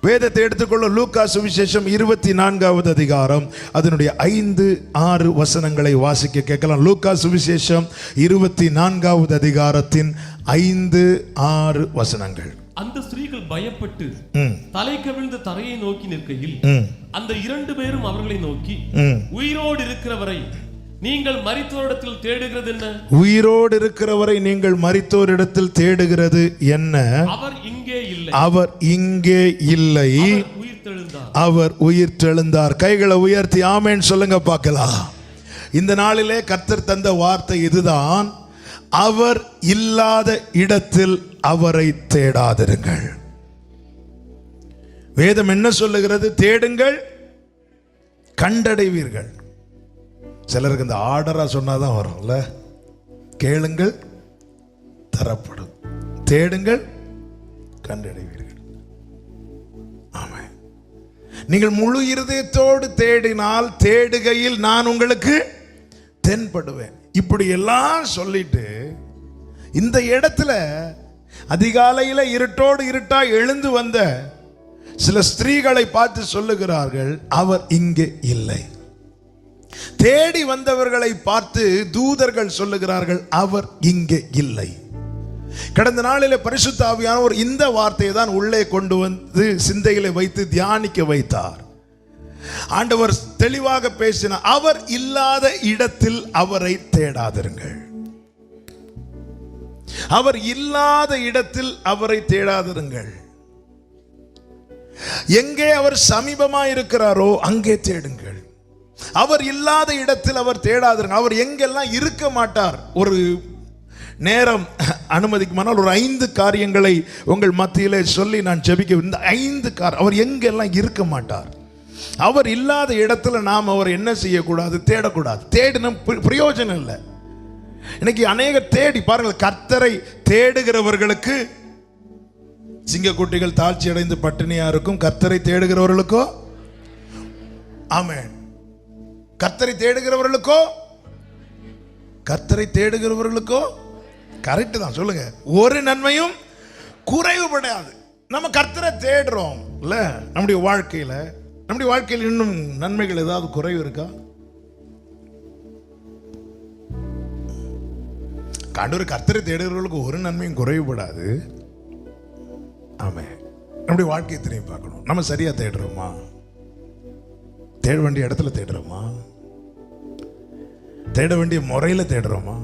வேதத்தை எடுத்துக்கொள்ள லூக்கா சுவிசேஷம் 24வது அதிகாரம் அதனுடைய 5-6 வசனங்களை வாசிக்க கேட்கலாம். லூக்கா சுவிசேஷம் 24வது அதிகாரத்தின் 5-6 வசனங்கள். அந்த ஸ்திரீகள் பயப்பட்டு தலை கவிழ்ந்த தரையை நோக்கி நிற்கையில் அந்த 2 பேரும் அவர்களை நோக்கி, உயிரோடு இருக்கிறவரை நீங்கள் மரித்தோரிடத்தில் தேடுகிறது என்ன? உயிரோடு இருக்கிறவரை நீங்கள் மரித்தோரிடத்தில் தேடுகிறது என்ன? அவர் இங்கே இல்லை, அவர் இங்கே இல்லை, அவர் உயிர்த்தெழுந்தார். கைகளை உயர்த்தி ஆமென் சொல்லுங்க பார்க்கலாம். இந்த நாளிலே கர்த்தர் தந்த வார்த்தை இதுதான். அவர் இல்லாத இடத்தில் அவரை தேடாதிருங்கள். வேதம் என்ன சொல்லுகிறது? தேடுங்கள், கண்டடைவீர்கள். சிலருக்கு இந்த ஆர்டரா சொன்னாதான் வரும்ல. கேளுங்கள், தரப்படும். தேடுங்கள், கண்டடைவீர்கள். ஆமென். நீங்கள் முழு இருதயத்தோடு தேடினால் தேடுகையில் நான் உங்களுக்கு தென்படுவேன். இப்படி எல்லாம் சொல்லிட்டு இந்த இடத்துல அதிகாலையில் இருட்டோடு இருட்டா எழுந்து வந்த சில ஸ்திரீகளை பார்த்து சொல்லுகிறார்கள், அவர் இங்கே இல்லை. தேடி வந்தவர்களை பார்த்து தூதர்கள் சொல்லுகிறார்கள், அவர் இங்கே இல்லை. கடந்த நாளிலே பரிசுத்த ஆவியானவர் இந்த வார்த்தையை தான் உள்ளே கொண்டு வந்து சிந்தையிலே வைத்து தியானிக்க வைத்தார். ஆண்டவர் தெளிவாக பேசினார், அவர் இல்லாத இடத்தில் அவரை தேடாதிருங்கள். அவர் இல்லாத இடத்தில் அவரை தேடாதிருங்கள். எங்கே அவர் சமீபமா இருக்கிறாரோ அங்கே தேடுங்கள். அவர் இல்லாத இடத்தில் அவர் தேடாதிருங்கள். அவர் எங்கெல்லாம் இருக்க மாட்டார். ஒரு நேரம் அனுமதிக்குமானால் ஒரு 5 காரியங்களை உங்கள் மத்தியிலே சொல்லி நான் ஜெபிக்க. இந்த 5 அவர் எங்கெல்லாம் இருக்க மாட்டார். அவர் இல்லாத இடத்துல நாம் அவர் என்ன செய்யக்கூடாது? தேடக்கூடாது. தேடின பிரயோஜனம் இல்லை. இன்னைக்கு அநேக தேடி பாருங்கள். கர்த்தரை தேடுகிறவர்களுக்கு சிங்கக்குட்டிகள் தாழ்ச்சி அடைந்து பட்டினியா இருக்கும். கர்த்தரை தேடுகிறவர்களுக்கோ ஆமென். கர்த்தரை தேடுகிறவர்களுக்கோ, கர்த்தரை தேடுகிறவர்களுக்கோ கரெக்ட் தான். சொல்லுங்க, ஒரு நன்மையும் குறைவுபடாது. நம்ம கர்த்தரை தேடுறோம் இல்ல? நம்முடைய வாழ்க்கையில் இன்னும் நன்மைகள் ஏதாவது குறைவு இருக்கா? ஆண்டவர் கர்த்தரை தேடுகிறவர்களுக்கு ஒரு நன்மையும் குறைவுபடாது. ஆமென். நம்முடைய வாழ்க்கையை திரும்பி பார்க்கணும். நம்ம சரியா தேடுறோமா? தேட வேண்டிய இடத்துல தேடுறோமா? தேட வேண்டிய முறையில தேடுறோமா?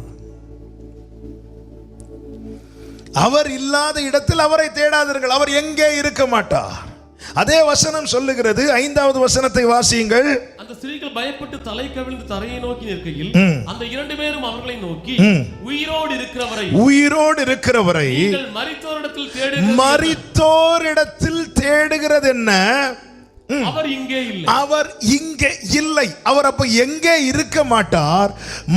அவர் இல்லாத இடத்தில் அவரை தேடாதீர்கள். அவர் எங்கே இருக்க மாட்டார். அதே வசனம் சொல்லுகிறது. 5வது வசனத்தை வாசியுங்கள். அந்த ஸ்திரீகள் பயப்பட்டு தலை கவிழ்ந்து தரையை நோக்கி நிற்கையில் அந்த 2 பேரும் அவர்களை நோக்கி, உயிரோடு இருக்கிறவரை நீங்கள் மரித்தோரிடத்தில் தேடுகிறது என்ன? அவர் இங்கே இல்லை, அவர் இங்கே இல்லை. அவர் அப்ப எங்கே இருக்க மாட்டார்?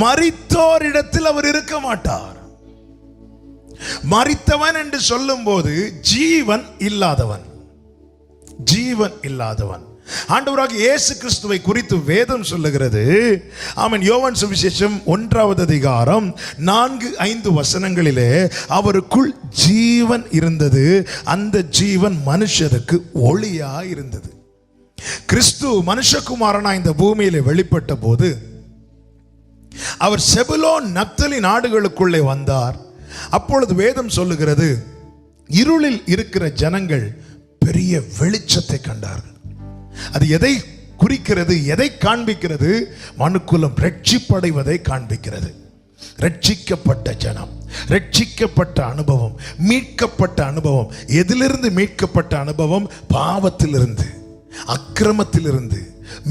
மரித்தோரிடத்தில் அவர் இருக்க மாட்டார். மரித்தவன் என்று சொல்லும் போது ஜீவன் இல்லாதவன். ஆண்டவராகிய இயேசு கிறிஸ்துவை குறித்து வேதம் சொல்லுகிறது. ஆமென். யோவான் சுவிசேஷம் 1வது அதிகாரம் 4-5 வசனங்களிலே அவருக்குள் ஜீவன் இருந்தது, அந்த ஜீவன் மனுஷருக்கு ஒளியா இருந்தது. கிறிஸ்து மனுஷகுமாரனா இந்த பூமியிலே வெளிப்பட்ட போது அவர் செபுலோன் நப்தலி நாடுகளுக்குள்ளே வந்தார். அப்பொழுது வேதம் சொல்லுகிறது, இருளில் இருக்கிற ஜனங்கள் பெரிய வெளிச்சத்தை கண்டார்கள். அது எதை குறிக்கிறது? எதை காண்பிக்கிறது? மனுக்குலம் ரட்சிப்படைவதை காண்பிக்கிறது. ரட்சிக்கப்பட்ட ஜனம், ரட்சிக்கப்பட்ட அனுபவம், மீட்கப்பட்ட அனுபவம். எதிலிருந்து மீட்கப்பட்ட அனுபவம்? பாவத்திலிருந்து, அக்கிரமத்திலிருந்து,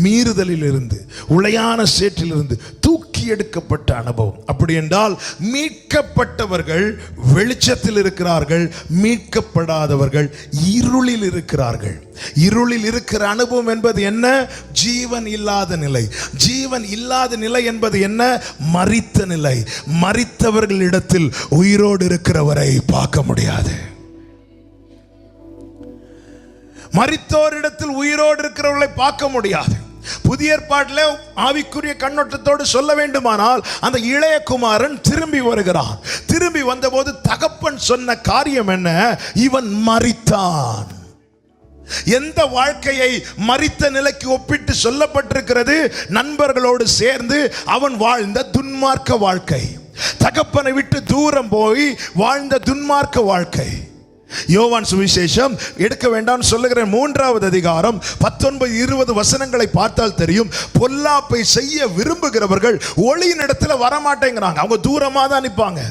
மீறுதலிலிருந்து, உளையான சேற்றிலிருந்து தூக்கி எடுக்கப்பட்ட அனுபவம். அப்படி என்றால் மீட்கப்பட்டவர்கள் வெளிச்சத்தில் இருக்கிறார்கள், மீட்கப்படாதவர்கள் இருளில் இருக்கிறார்கள். இருளில் இருக்கிற அனுபவம் என்பது என்ன? ஜீவன் இல்லாத நிலை. ஜீவன் இல்லாத நிலை என்பது என்ன? மரித்த நிலை. மரித்தவர்களிடத்தில் உயிரோடு இருக்கிறவரை பார்க்க முடியாது. மரித்தோரிடத்தில் உயிரோடு இருக்கிறவர்களை பார்க்க முடியாது. புதிய ஏற்பாட்டில் ஆவிக்குரிய கண்ணோட்டத்தோடு சொல்ல வேண்டுமானால் அந்த இளைய குமாரன் திரும்பி வருகிறான். திரும்பி வந்தபோது தகப்பன் சொன்ன காரியம் என்ன? இவன் மரித்தான். எந்த வாழ்க்கையை மரித்த நிலைக்கு ஒப்பிட்டு சொல்லப்பட்டிருக்கிறது? நண்பர்களோடு சேர்ந்து அவன் வாழ்ந்த துன்மார்க்க வாழ்க்கை, தகப்பனை விட்டு தூரம் போய் வாழ்ந்த துன்மார்க்க வாழ்க்கை. யோவான் சுவிசேஷம் எடுக்க வேண்டாம் சொல்லுகிறேன், 3வது அதிகாரம் 19-20 வசனங்களை பார்த்தால் தெரியும். பொல்லாப்பை செய்ய விரும்புகிறவர்கள் ஒளியின் இடத்துல வரமாட்டேங்கிறாங்க, அவங்க தூரமா தான் நிற்பாங்க.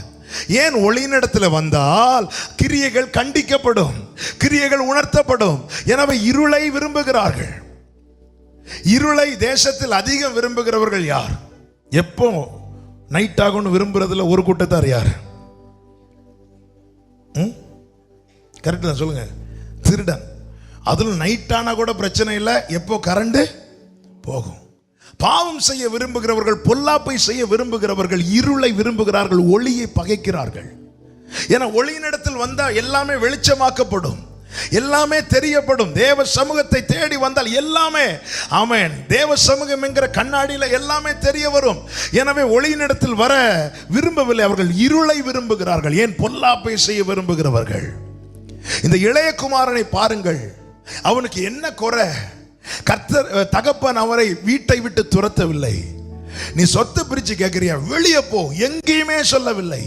ஏன்? ஒளியின் இடத்துல வந்தால் கிரியைகள் கண்டிக்கப்படும், கிரியைகள் உணர்த்தப்படும். எனவே இருளை விரும்புகிறார்கள். இருளை தேசத்தில் அதிகம் விரும்புகிறவர்கள் யார்? எப்போ நைட் ஆகும்னு விரும்புறதுல ஒரு கூட்டத்தார் யார்? கரெக்ட் தான் சொல்லுங்க. திருடன். அதில் நைட் ஆனா கூட பிரச்சனை இல்லை, எப்போ கரண்ட் போகும். பாவம் செய்ய விரும்புகிறவர்கள், பொல்லாப்பை செய்ய விரும்புகிறவர்கள் இருளை விரும்புகிறார்கள், ஒளியை பகைக்கிறார்கள். ஏன்னா ஒளியினிடத்தில் வந்தா எல்லாமே வெளிச்சமாக்கப்படும், எல்லாமே தெரியப்படும். தேவ சமூகத்தை தேடி வந்தால் எல்லாமே, ஆமென், தேவ சமூகம் என்கிற கண்ணாடியில் எல்லாமே தெரிய வரும். எனவே ஒளியினிடத்தில் வர விரும்பவில்லை, அவர்கள் இருளை விரும்புகிறார்கள். ஏன்? பொல்லாப்பை செய்ய விரும்புகிறவர்கள். இந்த இளைய குமாரனை பாருங்கள், அவனுக்கு என்ன குறை? கர்த்தர் தகப்பன் அவரை வீட்டை விட்டு துரத்தவில்லை. நீ சொத்து பிரிச்சு கேட்கிறியா, வெளியே போ, எங்கேயுமே சொல்லவில்லை.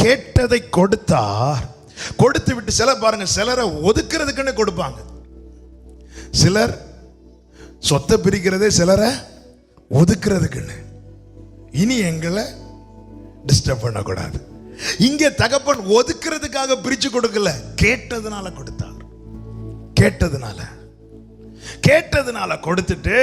கேட்டதை கொடுத்தார். கொடுத்து விட்டு சிலர் பாருங்க, சிலரை ஒதுக்குறதுக்குன்னு கொடுப்பாங்க. சிலர் சொத்தை பிரிக்கிறதே சிலரை ஒதுக்குறதுக்குன்னு. இனி எங்களை டிஸ்டர்ப் பண்ணக்கூடாது. இங்கே தகப்பன் ஒதுக்குறதுக்காக பிரிச்சு கொடுக்கல, கேட்டதுனால கொடுத்தார். கேட்டதுனால கொடுத்துட்டு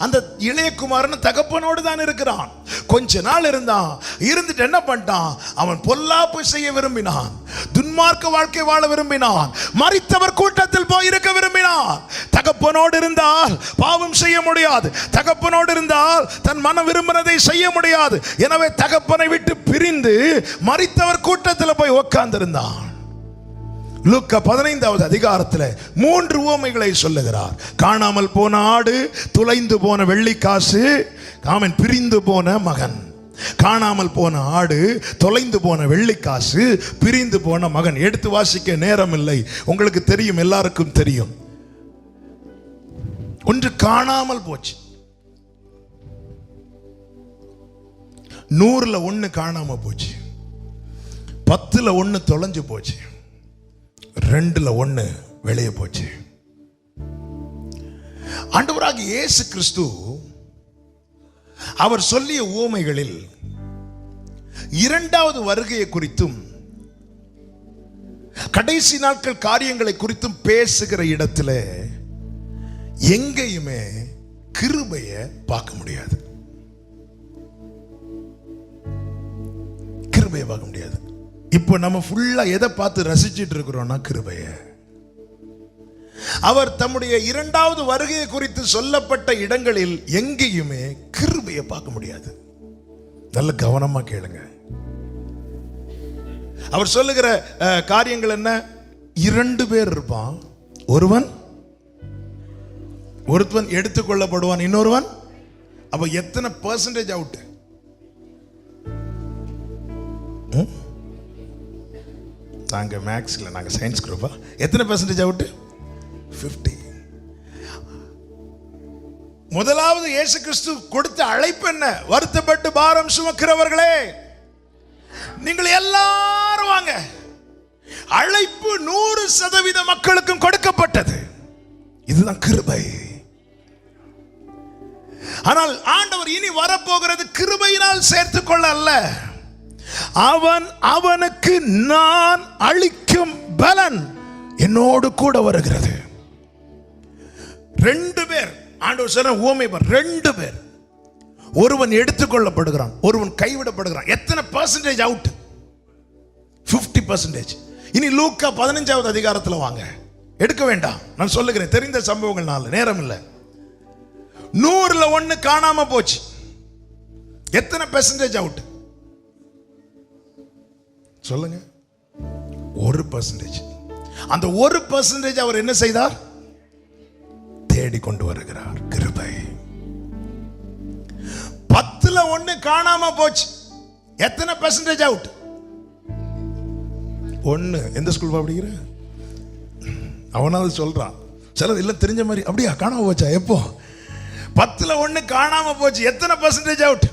அந்த இளையகுமாரன் தகப்பனோடு தான் இருக்கிறான். கொஞ்ச நாள் இருந்தான், இருந்துட்டு என்ன பண்ணிட்டான்? அவன் பொல்லாப்பு செய்ய விரும்பினான், துன்மார்க்க வாழ்க்கை வாழ விரும்பினான், மரித்தவர் கூட்டத்தில் போய் இருக்க விரும்பினான். தகப்பனோடு இருந்தால் பாவம் செய்ய முடியாது, தகப்பனோடு இருந்தால் தன் மனம் விரும்பினதை செய்ய முடியாது. எனவே தகப்பனை விட்டு பிரிந்து மரித்தவர் கூட்டத்தில் போய் உட்கார்ந்திருந்தான். லூக்கா 15வது அதிகாரத்தில் 3 உவமைகளை சொல்லுகிறார். காணாமல் போன ஆடு, தொலைந்து போன வெள்ளிக்காசு, ஆமென், பிரிந்து போன மகன். காணாமல் போன ஆடு, தொலைந்து போன வெள்ளிக்காசு, பிரிந்து போன மகன். எடுத்து வாசிக்க நேரம் இல்லை, உங்களுக்கு தெரியும், எல்லாருக்கும் தெரியும். ஒன்று காணாமல் போச்சு, 100ல் 1 காணாம போச்சு, 10ல் 1 தொலைஞ்சு போச்சு, 2ல் 1 வெளியே போச்சு. ஆண்டவராகிய இயேசு கிறிஸ்து அவர் சொல்லிய உவமைகளில் 2வது வருகையை குறித்தும் கடைசி நாட்கள் காரியங்களை குறித்தும் பேசுகிற இடத்துல எங்கேயுமே கிருபையை பார்க்க முடியாது. கிருபையை பார்க்க முடியாது. இப்போ நம்ம ஃபுல்லா எதை பார்த்து ரசிச்சிட்டு இருக்கிறோம்னா கிருபைய. அவர் தம்முடைய 2வது வருகையை குறித்து சொல்லப்பட்ட இடங்களில் எங்கேயுமே கிருபையை பார்க்க முடியாது. நல்ல கவனமா கேளுங்க. அவர் சொல்லுகிற காரியங்கள் என்ன? 2 பேர் இருப்பான், ஒருவன் எடுத்துக்கொள்ளப்படுவான், இன்னொருவன். அப்ப எத்தனை % அவுட்? நாங்க மேக்ஸ்ல, நாங்க சயின்ஸ் குரூப்பா, எத்தனை % அவுட்? 50. முதலாவது இயேசு கிறிஸ்து கொடுத்த அழைப்பு என்ன? வருத்தப்பட்டு பாரம் சுமக்கிறவர்களே நீங்கள் எல்லாரும் வாங்க. அழைப்பு 100% மக்களுக்கும் கொடுக்கப்பட்டது. இதுதான் கிருபை. ஆனால் ஆண்டவர் இனி வரப்போகிறது கிருபையினால் சேர்த்துக்கொள்ள அல்ல, அவனுக்கு நான் அளிக்கும் பலன் என்னோடு கூட வருகிறது. 2 பேர் ஆண்டவர் சொன்ன உவமை, 2 பேர், ஒருவன் எடுத்துக்கொள்ளப்படுகிறான், ஒருவன் கைவிடப்படுகிறான். எத்தனை % அவுட்? 50%. இனி லூக்கா 15வது அதிகாரத்தில் வாங்க, எடுக்க வேண்டாம், நான் சொல்லுகிறேன், தெரிந்த சம்பவங்கள்னால நேரம் இல்லை. 100ல் 1 காணாம போச்சு. எத்தனை % அவுட் சொல்லுங்க? 1%. அந்த 1% அவர் என்ன செய்தார்? தேடி கொண்டு வருகிறார். கிருபை. 10ல் 1 காணாம போச்சு. எத்தனை % அவுட்? 1. எந்த ஸ்கூல் படிக்கிற? அவனாவது சொல்றான், சிலர் இல்லை தெரிஞ்ச மாதிரி அப்படியா காணாம போச்சா? எப்போ? 10ல் 1 காணாம போச்சு. எத்தனை பர்சன்டேஜ் அவுட்?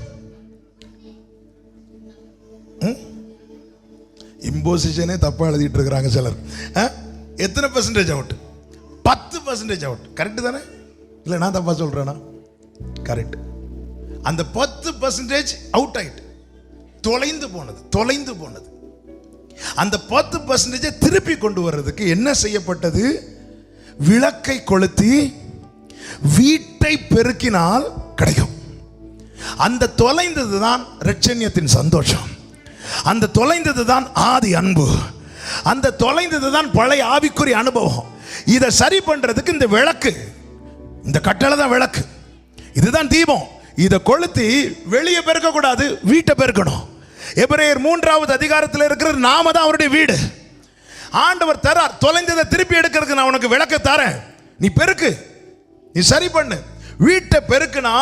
இம்போசிஷனே தப்பா எழுதிட்டு இருக்கிறாங்க சிலர். எத்தனை பர்சன்டேஜ் அவுட்? 10% அவுட். கரெக்ட் தானே? இல்லை நான் தப்பா சொல்றேனா? கரெக்ட். அந்த 10% அவுட் ஆயிட்டு தொலைந்து போனது. அந்த 10% திருப்பி கொண்டு வர்றதுக்கு என்ன செய்யப்பட்டது? விளக்கை கொளுத்தி வீட்டை பெருக்கினால் கிடைக்கும். அந்த தொலைந்தது தான் இரட்சண்யத்தின் சந்தோஷம். அந்த தொலைந்தது தான் ஆதி அன்பு. அந்த தொலைந்தது தான் பழைய ஆவிக்குரிய அனுபவம். இதை சரி பண்றதுக்கு இந்த விளக்கு, இந்த கட்டளை தான் விளக்கு. இதுதான் தீபம். இதை கொளுத்தி வெளியே பெருக்க கூடாது, வீட்டை பெருக்கணும். எபிரேயர் 3வது அதிகாரத்தில் இருக்கிற நாம தான் அவருடைய வீடு. ஆண்டவர் தரார். தொலைந்ததை திருப்பி எடுக்கிறதுக்கு நான் உனக்கு விளக்க தரேன், நீ பெருக்கு, நீ சரி பண்ணு. வீட்டை பெருக்குனா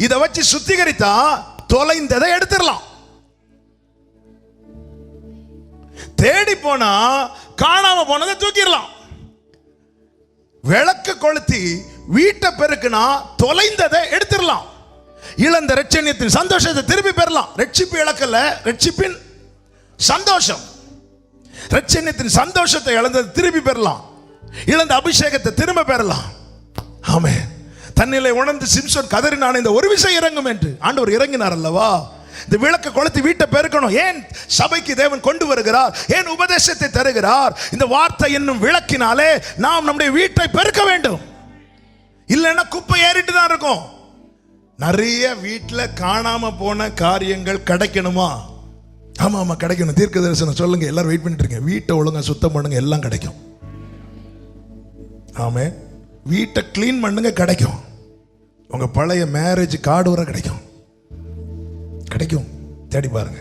இதை வச்சு சுத்திகரித்தா தொலைந்ததை எடுத்துடலாம். தேடி போனா காணாம போனதை தூக்கிடலாம். விளக்கு கொளுத்தி வீட்டை பெருக்குனா தொலைந்ததை எடுத்துடலாம். இழந்த இரட்சண்யத்தின் சந்தோஷத்தை திருப்பி பெறலாம். ரட்சிப்பு இழக்கல, ரட்சிப்பின் சந்தோஷம். இரட்சண்யத்தின் சந்தோஷத்தை இழந்ததை திருப்பி பெறலாம். இழந்த அபிஷேகத்தை திரும்ப பெறலாம். ஆமென். தன்னிலை உணர்ந்து சிம்சோன் கதறினான், இந்த ஒரு விஷயம் இறங்கும் என்று. ஆண்டவர் இறங்கினார் அல்லவா? இந்த விளக்கை கொளுத்தி வீட்டை பெருக்கணும். ஏன் சபைக்கு தேவன் கொண்டு வருகிறார்? ஏன் உபதேசத்தை தருகிறார்? இந்த வார்த்தை என்னும் விளக்கினாலே நாம் நம்முடைய வீட்டை பெருக்க வேண்டும். இல்லைன்னா குப்பை ஏறிட்டு தான் இருக்கும். நிறைய வீட்டில் காணாம போன காரியங்கள் கிடைக்கணுமா? ஆமா கிடைக்கணும். தீர்க்க தரிசனம் சொல்லுங்க. எல்லாரும் வெயிட் பண்ணிட்டு இருக்கீங்க. வீட்டை ஒழுங்கா சுத்தம் பண்ணுங்க, எல்லாம் கிடைக்கும். ஆமே. வீட்டை கிளீன் பண்ணுங்க, கிடைக்கும். உங்க பழைய மேரேஜ் கார்டு வர கிடைக்கும். தேடி பாருங்க,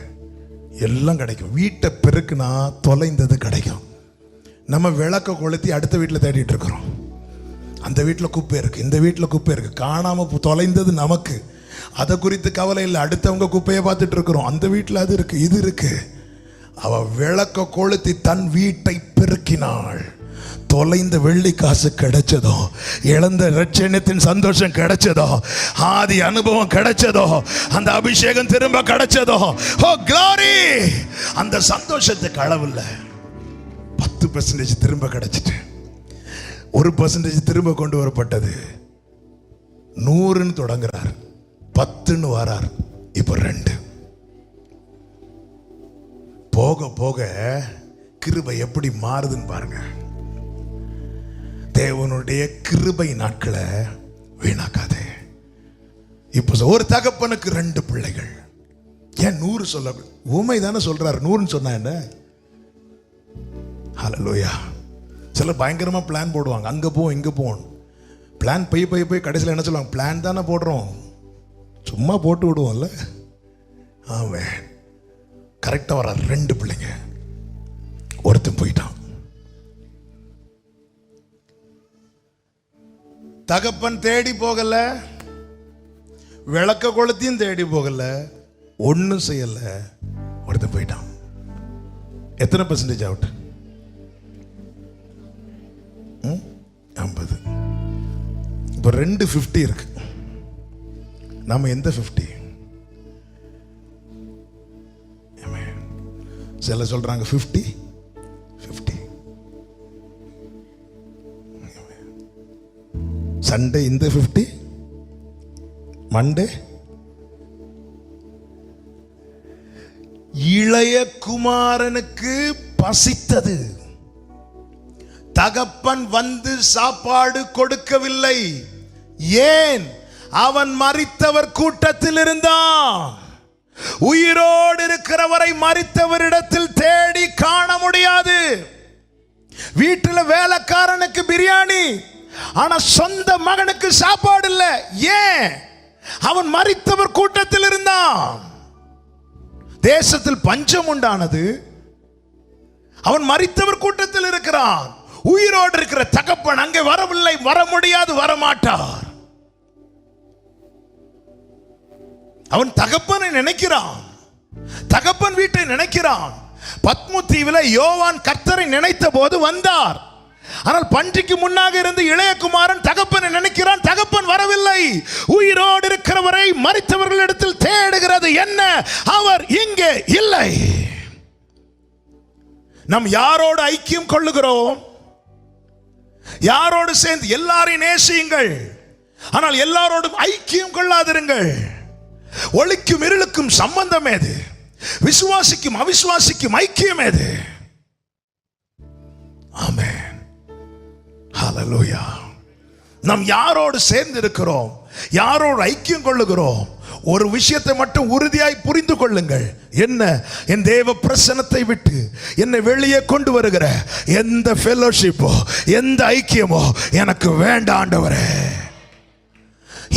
எல்லாம் கிடைக்கும். வீட்டை பெருக்குனா தொலைந்தது கிடைக்கும். நம்ம விளக்க கொளுத்தி அடுத்த வீட்டில் தேடிட்டு இருக்கிறோம். அந்த வீட்டில் குப்பை இருக்கு, இந்த வீட்டில் குப்பை இருக்கு, காணாம தொலைந்தது நமக்கு. அதை குறித்து கவலை இல்லை, அடுத்தவங்க குப்பையை பார்த்துட்டு இருக்கிறோம். அந்த வீட்டில் அது இருக்கு, இது இருக்கு. அவ விளக்க கொளுத்தி தன் வீட்டை பெருக்கினாள். தொலைந்த வெள்ளி காசு கிடைச்சதோ, இழந்த இரட்சண்யத்தின் சந்தோஷம் கிடைச்சதோ, ஆதி அனுபவம் கிடைச்சதோ, அந்த அபிஷேகம் திரும்ப கிடைச்சதோ, ஓ glory! அந்த சந்தோஷத்துக்கு அளவில்லை. 10% திரும்ப கிடைச்சிட்டு 1% திரும்ப கொண்டு வரப்பட்டது. 100ன்னு தொடங்குறார், 10ன்னு வரார், இப்ப 2. போக போக கிருபை எப்படி மாறுதுன்னு பாருங்க. தேவனுடைய கிருபை நாட்களை வீணாக்காதே. இப்போ ஒரு தகப்பனுக்கு 2 பிள்ளைகள். ஏன் 100 சொல்ல? உண்மை தானே சொல்றாரு. 100ன்னு சொன்னா என்ன? ஹல்லேலூயா. சில பயங்கரமா பிளான் போடுவாங்க, அங்க போவோம் இங்க போவோம். பிளான் போய் கடைசியில் என்ன சொல்லுவாங்க? பிளான் தானே போடுறோம், சும்மா போட்டு விடுவோம்ல. ஆமென். கரெக்டா வராது. 2 பிள்ளைங்க. ஒருத்தன் போயிட்டான். தகப்பன் தேடி போகல, விளக்க கொளுத்தியும் தேடி போகல, ஒன்னும் செய்யல, ஒருத்தன் போயிட்டான். எத்தனை % அவுட்? 50. இப்போ 2 50 இருக்கு. நாம எந்த 50? சில சொல்றாங்க 50 50. சண்டே இந்த 50, மண்டே. இளைய குமாரனுக்கு பசித்தது, தகப்பன் வந்து சாப்பாடு கொடுக்கவில்லை. ஏன்? அவன் மரித்தவர் கூட்டத்தில் இருந்தான். உயிரோடு இருக்கிறவரை மரித்தவரிடத்தில் தேடி காண முடியாது. வீட்டில் வேலைக்காரனுக்கு பிரியாணி, ஆனா சொந்த மகனுக்கு சாப்பாடு இல்லை. ஏன்? அவன் மரித்தவர் கூட்டத்தில் இருந்தான். தேசத்தில் பஞ்சம் உண்டானது, அவன் மரித்தவர் கூட்டத்தில் இருக்கிறான். உயிரோடு இருக்கிற தகப்பன் அங்கே வரவில்லை, வர முடியாது, வரமாட்டார். அவன் தகப்பனை நினைக்கிறான், தகப்பன் வீட்டை நினைக்கிறான். பத்மு தீவில் யோவான் கர்த்தரை நினைத்த போது வந்தார். ஆனால் பன்றிக்கு முன்னாக இருந்து இளையகுமாரன் தகப்பனை நினைக்கிறான், தகப்பன் வரவில்லை. உயிரோடு இருக்கிறவரை மரித்தவர்களிடத்தில் தேடுகிறது என்ன, அவர் இங்கே இல்லை. நாம் யாரோடு ஐக்கியம் கொள்ளுகிறோம்? யாரோடு சேர்ந்து? எல்லாரையும் நேசியுங்கள், ஆனால் எல்லாரோடும் ஐக்கியம் கொள்ளாதிருங்கள். ஒளிக்கும் இருளுக்கும் சம்பந்தம் ஏது? விசுவாசிக்கும் அவிசுவாசிக்கும் ஐக்கியம் ஏது? ஆமென், ஹல்லேலூயா. நாம் யாரோடு சேர்ந்து இருக்கிறோம், யாரோடு ஐக்கியம் கொள்ளுகிறோம்? ஒரு விஷயத்தை மட்டும் உறுதியாய் புரிந்து கொள்ளுங்கள். என்ன? என் தேவ பிரசன்னத்தை விட்டு என்னை வெளியே கொண்டு வருகிற எந்த ஃபெலோஷிப்போ, எந்த ஐக்கியமோ எனக்கு வேண்டாம் ஆண்டவரே.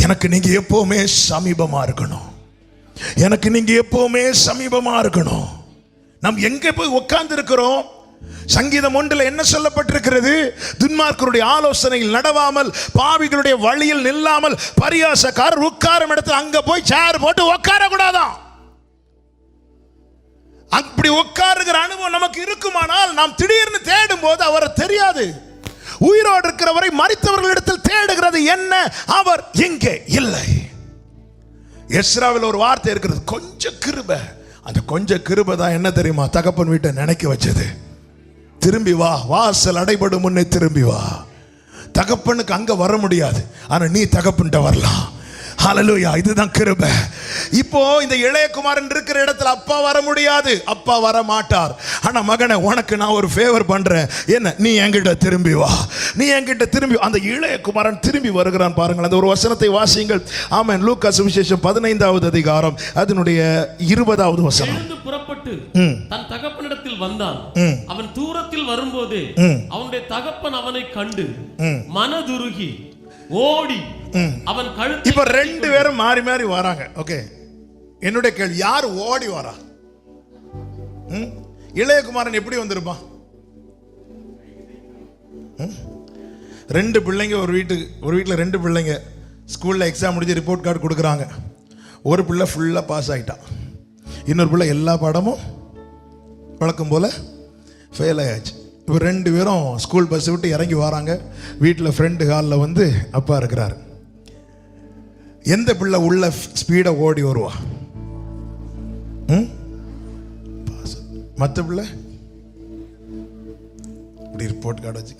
எனக்கு நீங்க எப்பவுமே சமீபமா இருக்கணும். எனக்கு நீங்க எப்பவுமே சமீபமா இருக்கணும். நாம் எங்க போய் உட்கார்ந்து இருக்கிறோம்? சங்கீதம் 1 என்ன சொல்லப்பட்டிருக்கிறது? துன்மார்க்கருடைய ஆலோசனையில் நடவாமல், பாவிகளுடைய வழியில் நில்லாமல், பரியாசக்காரர் உட்காரும் இடத்துல அங்க போய் சேர் போட்டு உட்கார கூடாதான். அப்படி உட்காருகிற அனுபவம் நமக்கு இருக்குமானால் நாம் திடீர்னு தேடும் போது அவரை தெரியாது. உயிரோடு இருக்கிறவரை மரித்தவர்களிடத்தில் தேடுகிறது என்ன, அவர் இங்கே இல்லை. எஸ்ராவில் ஒரு வார்த்தை இருக்கிறது, கொஞ்சம் கிருபை. அந்த கொஞ்சம் கிருபை தான் என்ன தெரியுமா? தகப்பன் வீட்டை நினைக்க வச்சது. திரும்பி வா, வாசல் அடைபடும் முன்னே திரும்பி வா. தகப்பனுக்கு அங்க வர முடியாது, ஆனா நீ தகப்பன்கிட்ட வரலாம். ஹல்லேலூயா, இதுதான் கிருபை. இப்போ இந்த இளையகுமாரன் இருக்கிற இடத்துல அப்பா வர முடியாது, அப்பா வர மாட்டார். ஆனா மகனே, உனக்கு நான் ஒரு ஃபேவர் பண்றேன். என்ன? நீ என்கிட்ட திரும்பி வா, நீ என்கிட்ட திரும்பி. அந்த இளையகுமாரன் திரும்பி வருகிறான். பாருங்கள், அந்த ஒரு வசனத்தை வாசியுங்கள். ஆமென். லூக்கா சுவிசேஷம் 15வது அதிகாரம் அதனுடைய 20வது வசனம். எழுந்து புறப்பட்டு தன் தகப்பனிடத்தில் வந்தான். அவன் தூரத்தில் வரும்போதே அவனுடைய தகப்பன் அவனை கண்டு மனதுருகி ஓடி அவன் கழுத்தை. இப்ப 2 பேரும் மாறி மாறி வராங்க. ஓகே, என்னுடைய கேள்வி, யார் ஓடி வரா? இளையகுமாரன் எப்படி வந்திருப்பான்? 2 பிள்ளைங்க ஒரு வீட்டில் 2 பிள்ளைங்க ஸ்கூல்ல எக்ஸாம் முடிஞ்சு ரிப்போர்ட் கார்டு கொடுக்குறாங்க. ஒரு பிள்ளை ஃபுல்லா பாஸ் ஆயிட்டான், இன்னொரு பிள்ளை எல்லா பாடமும் வழக்கம் போல ஃபெயில் ஆயாச்சு. இப்போ 2 பேரும் ஸ்கூல் பஸ் விட்டு இறங்கி வராங்க. வீட்டில் ஃப்ரெண்டு ஹாலில் வந்து அப்பா இருக்கிறார். எந்த பிள்ளை உள்ள ஸ்பீடை ஓடி வருவா? மற்ற பிள்ளை இப்படி ரிப்போர்ட் கார்டு வச்சு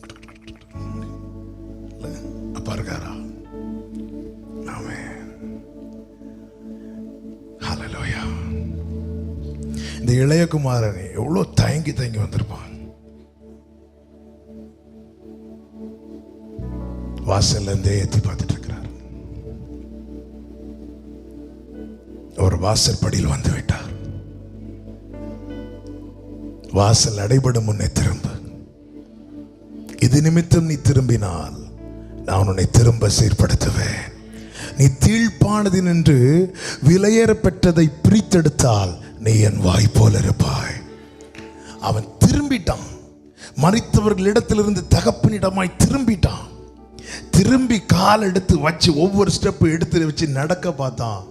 அப்பா இருக்காரா? ஆமென், ஹல்லேலூயா. இந்த இளையகுமாரன் எவ்வளோ தயங்கி வந்திருப்பான். வாசல்ல இருந்தே எத்தி பார்த்துட்டு இருக்கிறார். ஒரு வாசல் படியில் வந்து விட்டார். வாசல் அடைபடும் முன்னே திரும்ப. இது நிமித்தம் நீ திரும்பினால் நான் உன்னை திரும்ப சீர்படுத்துவேன். நீ தீழ்ப்பானது நின்று விலையேற பெற்றதை பிரித்தெடுத்தால் நீ என் வாய் போல இருப்பாய். அவன் திரும்பிட்டான். மரித்தவர்களிடத்திலிருந்து தகப்பனிடமாய் திரும்பிட்டான். திரும்பி கால் எடுத்து வச்சு ஒவ்வொரு ஸ்டெப் எடுத்து வச்சு நடக்க பார்த்தான்.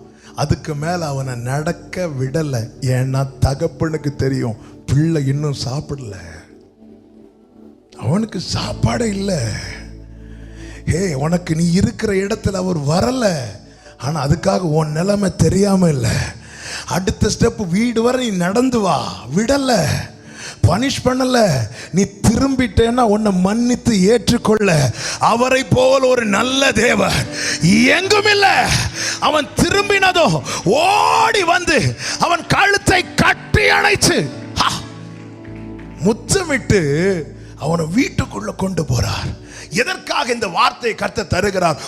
அதுக்கு மேல அவனை நடக்க விடல. ஏன்னா தகப்பனுக்கு தெரியும், பிள்ளை இன்னும் சாப்பிடல, அவனுக்கு சாப்பாடே இல்லை. உனக்கு நீ இருக்கிற இடத்துல அவர் வரல, ஆனா அதுக்காக உன் நிலைமை தெரியாம இல்லை. அடுத்த ஸ்டெப் வீடு வரை நீ நடந்து வா, விடல, பனிஷ் பண்ணல. நீ திரும்பிட்டேன்னா உன்னை மன்னித்து ஏற்றுக்கொள்ள அவரை போல் ஒரு நல்ல தேவன் எங்கும் இல்ல. அவன் திரும்பினதோ ஓடி வந்து அவன் கழுத்தை கட்டி அணைச்சு முத்தமிட்டு அவனை வீட்டுக்குள்ள கொண்டு போறார். எதற்காக இந்த வார்த்தையை கர்த்தர் தருகிறார்?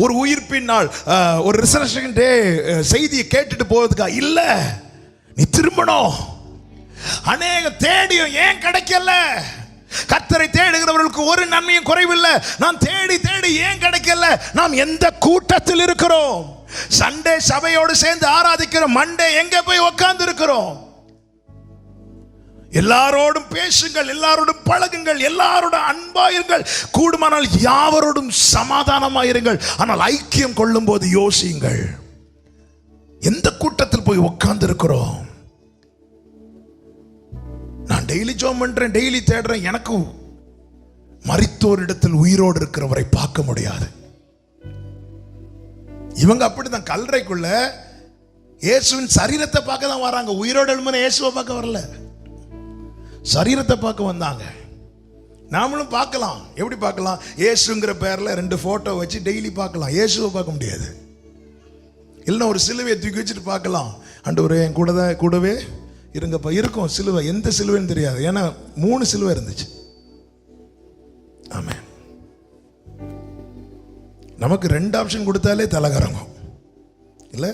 ஒரு உயிர்ப்பின் நாள், ஒரு ரிசர்வேஷன் டே செய்தியை கேட்டுட்டு போவதுக்கா இல்ல. நீ திரும்பணும். அநேக தேடியும் ஏன் கிடைக்கல? கர்த்தரை தேடுகிறவர்களுக்கு ஒரு நன்மையும் குறைவில்லை. நாம் தேடி தேடி ஏன் கிடைக்கல? நாம் எந்த கூட்டத்தில் இருக்கிறோம்? சண்டே சபையோடு சேர்ந்து ஆராதிக்கிறோம், மண்டே எங்க போய் உட்கார்ந்து இருக்கிறோம்? எல்லாரோடும் பேசுங்கள், எல்லாரோடும் பழகுங்கள், எல்லாரோடும் அன்பாயிருங்கள், கூடுமானால் யாவரோடும் சமாதானமாயிருங்கள். ஆனால் ஐக்கியம் கொள்ளும் போது யோசியுங்கள், எந்த கூட்டத்தில் போய் உட்கார்ந்து இருக்கிறோம்? நான் டெய்லி ஜெபம் பண்றேன், டெய்லி தேடுறேன், எனக்கு மரித்தோரிடத்தில் உயிரோடு இருக்கிறவரை பார்க்க முடியாது. இவங்க அப்படிதான் கல்லறைக்குள்ள இயேசுவின் சரீரத்தை பார்க்க தான் வராங்க. உயிரோடு எழுமன இயேசுவை பார்க்க வரல, சரீரத்தை பார்க்க வந்தாங்க. நாமளும் பார்க்கலாம். எப்படி பார்க்கலாம்? இயேசுங்கிற பேர்ல 2 போட்டோ வச்சு டெய்லி பார்க்கலாம். இயேசுவை பார்க்க முடியாது. இல்லைன்னா ஒரு சிலுவையை தூக்கி வச்சுட்டு பார்க்கலாம். ஆண்டவரே என் கூடவே இருங்கப்பா. இருக்கும் சிலுவை, எந்த சிலுவைன்னு தெரியாது. ஏன்னா 3 சிலுவை இருந்துச்சு. ஆமென். நமக்கு 2 ஆப்ஷன் கொடுத்தாலே தலகரங்கம் இல்லை?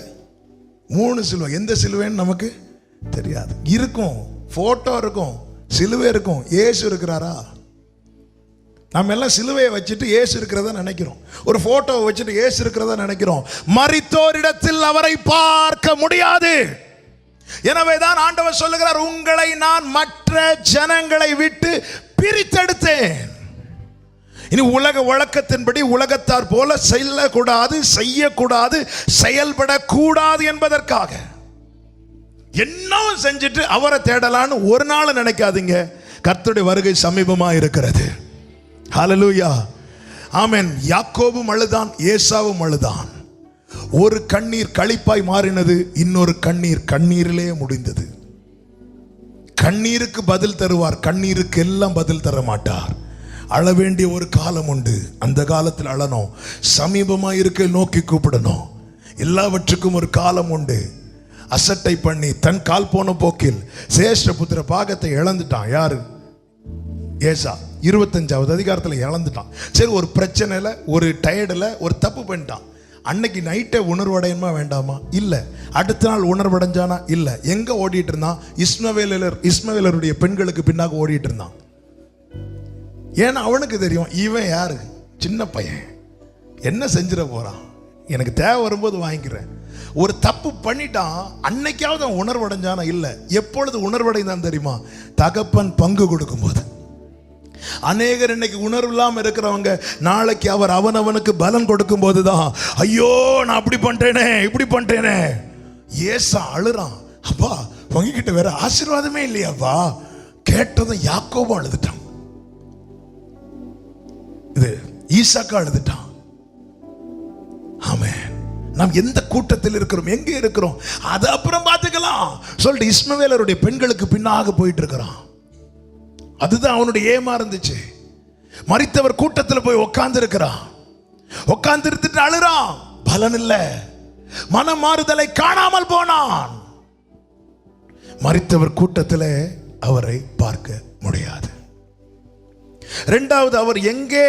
3 சிலுவை, எந்த சிலுவைன்னு நமக்கு தெரியாது. இருக்கும், போட்டோ இருக்கும், சிலுவை இருக்கும். இயேசு இருக்கிறாரா? நம்ம எல்லாம் சிலுவையை வச்சுட்டு இயேசு இருக்கிறதா நினைக்கிறோம். ஒரு போட்டோவை வச்சுட்டு இயேசு இருக்கிறதா நினைக்கிறோம். மரித்தோரிடத்தில் அவரை பார்க்க முடியாது. எனவேதான் ஆண்டவர் சொல்லுகிறார், உங்களை நான் மற்ற ஜனங்களை விட்டு பிரித்தெடுத்தேன். இனி உலக வழக்கத்தின்படி உலகத்தார் போல செல்லக்கூடாது, செய்யக்கூடாது, செயல்படக்கூடாது என்பதற்காக என்னவும் செஞ்சுட்டு அவரை தேடலான்னு ஒரு நாள் நினைக்காதீங்க. கர்த்தருடைய வருகை சமீபமா இருக்கிறது. ஹல்லேலூயா, ஆமென். யாக்கோபும் அழுதான், ஏசாவும் அழுதான். ஒரு கண்ணீர் களிப்பாய் மாறினது, இன்னொரு கண்ணீர் கண்ணீரிலே முடிந்தது. கண்ணீருக்கு பதில் தருவார், கண்ணீருக்கு எல்லாம் பதில் தர மாட்டார். அழ வேண்டிய ஒரு காலம் உண்டு. அந்த காலத்தில் அழணும். சமீபமா இருக்க நோக்கி கூப்பிடணும். எல்லாவற்றுக்கும் ஒரு காலம் உண்டு. அசட்டை பண்ணி தன் கால் போன போக்கில் சேஷ்ட புத்திர பாகத்தை இழந்துட்டான். யாரு? ஏசா. 25வது அதிகாரத்தில் இழந்துட்டான். சரி, ஒரு பிரச்சனையில், ஒரு டயர்டில் ஒரு தப்பு பண்ணிட்டான். அன்னைக்கு நைட்டே உணர்வடையணுமா வேண்டாமா? இல்லை. அடுத்த நாள் உணர்வடைஞ்சானா? இல்லை. எங்க ஓடிட்டு இருந்தான்? இஸ்மவேலருடைய பெண்களுக்கு பின்னாக ஓடிட்டு இருந்தான். ஏன்னா அவனுக்கு தெரியும், இவன் யாரு? சின்ன பையன், என்ன செஞ்சிட போறான், எனக்கு தேவை வரும்போது வாங்கிக்கிறேன். ஒரு தப்பு பண்ணிட்டான். அன்னைக்காவது அவன் உணர்வடைஞ்சானா? இல்லை. எப்பொழுது உணர்வடைந்தான் தெரியுமா? தகப்பன் பங்கு கொடுக்கும்போது. அநேகர் இன்னைக்கு உணர்வு இல்லாம இருக்கிறவங்க நாளைக்கு அவர் அவனவனுக்கு பலன் கொடுக்கும் போதுதான், ஐயோ நான் அப்படி பண்ணிட்டேனே, இப்படி பண்ணிட்டேனே. ஏசா அழுறான். அப்பா உங்ககிட்ட வேற ஆசீர்வாதமே இல்லையாப்பா. கேட்டதும் யாக்கோபு அழுதுட்டான். இது ஈசாக்கா அழுதுட்டான். ஆமென். நாம் எந்த கூட்டத்தில் இருக்கிறோம், எங்கே இருக்கிறோம், அது அப்புறம் பார்த்துக்கலாம் சொல்லிட்டு இஸ்மவேலருடைய பெண்களுக்கு பின்னாக போயிட்டு இருக்கிறான். அதுதான் அவனுடைய ஏமா இருந்துச்சு. மரித்தவர் கூட்டத்தில் போய் உட்கார்ந்து இருக்கிறான். உட்கார்ந்து இருந்துட்டு அழுறான். பலன் இல்ல. மன மாறுதலை காணாமல் போனான். மரித்தவர் கூட்டத்தில் அவரை பார்க்க முடியாது. இரண்டாவது, அவர் எங்கே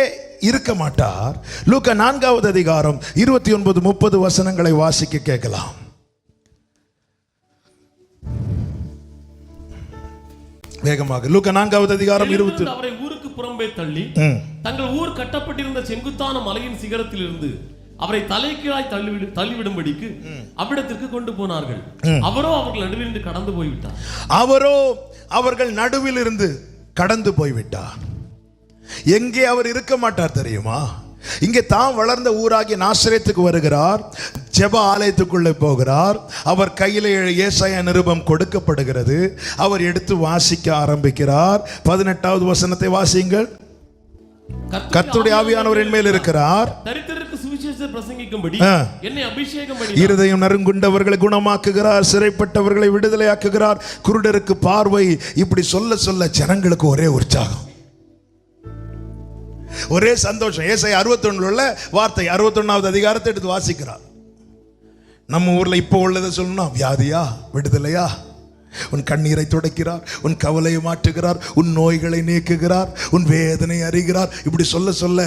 இருக்க மாட்டார். லூக்கா 4வது அதிகாரம் 29-30 வசனங்களை வாசிக்க கேட்கலாம். வேகமாக லூக்கா 4வது அதிகாரம் 20. அவரை ஊருக்கு புறம்பே தள்ளி தங்கள் ஊர் கட்டப்பட்டிருந்த செங்குத்தான மலையின் சிகரத்தில் இருந்து அவரை தலைகீழாய் தள்ளிவிடும்படிக்கு அவ்விடத்திற்கு கொண்டு போனார்கள். அவரோ அவர்கள் நடுவிலிருந்து கடந்து போய்விட்டார். அவரோ அவர்கள் நடுவில் இருந்து கடந்து போய்விட்டார். எங்கே அவர் இருக்க மாட்டார் தெரியுமா? இங்கே தான் வளர்ந்த ஊராகிய நாசரேத்துக்கு வருகிறார். ஜெப ஆலயத்துக்குள்ளே போகிறார். அவர் கையில் ஏசாயா நிருபம் கொடுக்கப்படுகிறது. அவர் எடுத்து வாசிக்க ஆரம்பிக்கிறார். 18வது வசனத்தை வாசியுங்கள். கர்த்தருடைய ஆவியானவர் என் மேல் இருக்கிறார், தரித்திரருக்கு சுவிசேஷத்தை பிரசங்கிக்கும்படி என்னை அபிஷேகம் பண்ணி இருதயம் நறுங்குண்டவர்களை குணமாக்குகிறார், சிறைப்பட்டவர்களை விடுதலையாக்குகிறார், குருடருக்கு பார்வை. இப்படி சொல்ல சொல்ல ஜனங்களுக்கு ஒரே உற்சாகம், ஒரே சந்தோஷம். ஏசாயா 61 உள்ள வார்த்தை 61வது அதிகாரத்தை எடுத்து வாசிக்கிறார். நம்ம ஊர்ல இப்போ உள்ளதை சொல்லணும்னா, வியாதியா விடுதலையா, உன் கண்ணீரை துடைக்கிறார், உன் கவலையை மாற்றுகிறார், உன் நோய்களை நீக்குகிறார், உன் வேதனை அறிகிறார். இப்படி சொல்ல சொல்ல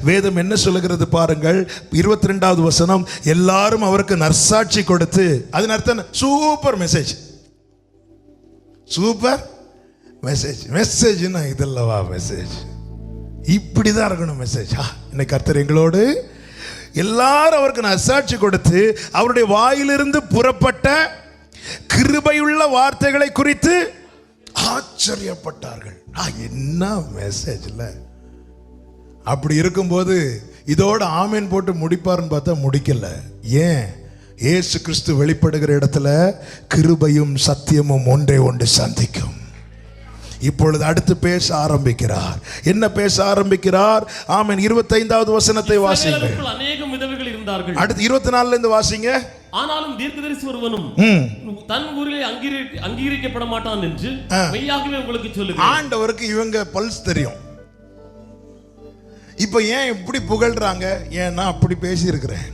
வேதம் என்ன சொல்லுகிறது பாருங்கள். 22வது வசனம், எல்லாரும் அவருக்கு நற்சாட்சி கொடுத்து, அதன் அர்த்தம் சூப்பர் மெசேஜ். Super message. மெசேஜ்னா இதல்லவா மெசேஜ். இப்படிதான் இருக்கணும் மெசேஜ். இன்னைக்கு கர்த்தர் எங்களோடு எல்லாரும் அவருக்கு நற்சாட்சி கொடுத்து அவருடைய வாயிலிருந்து புறப்பட்ட கிருபையுள்ள வார்த்தைகளை குறித்து ஆச்சரியப்பட்டார்கள். என்ன மெசேஜ் இல்ல? அப்படி இருக்கும்போது இதோட ஆமேன் போட்டு முடிப்பாருன்னு பார்த்தா முடிக்கல. ஏன்? இயேசு கிறிஸ்து வெளிப்படுகிற இடத்துல கிருபையும் சத்தியமும் ஒன்றை ஒன்று சந்திக்கும். இப்பொழுது அடுத்து பேச ஆரம்பிக்கிறார். என்ன பேச ஆரம்பிக்கிறார்? ஆமென். 25வது வசனத்தை வாசிங்க. இஸ்ரவேலுக்குள் அநேகம் விதவைகள் இருந்தார்கள். அடுத்து 24ல இருந்து வாசிங்க. ஆனாலும் தீர்க்கதரிசி ஒருவனும் தன் ஊரிலே அங்கீகரிக்கப்பட மாட்டான் என்று மெய்யாகவே உங்களுக்கு சொல்லுகிறேன். ஆண்டவருக்கு இவங்க பல்ஸ் தெரியும். இப்ப ஏன் இப்படி புகழ்றாங்க? ஏன்னா அப்படி பேசி இருக்கிறேன்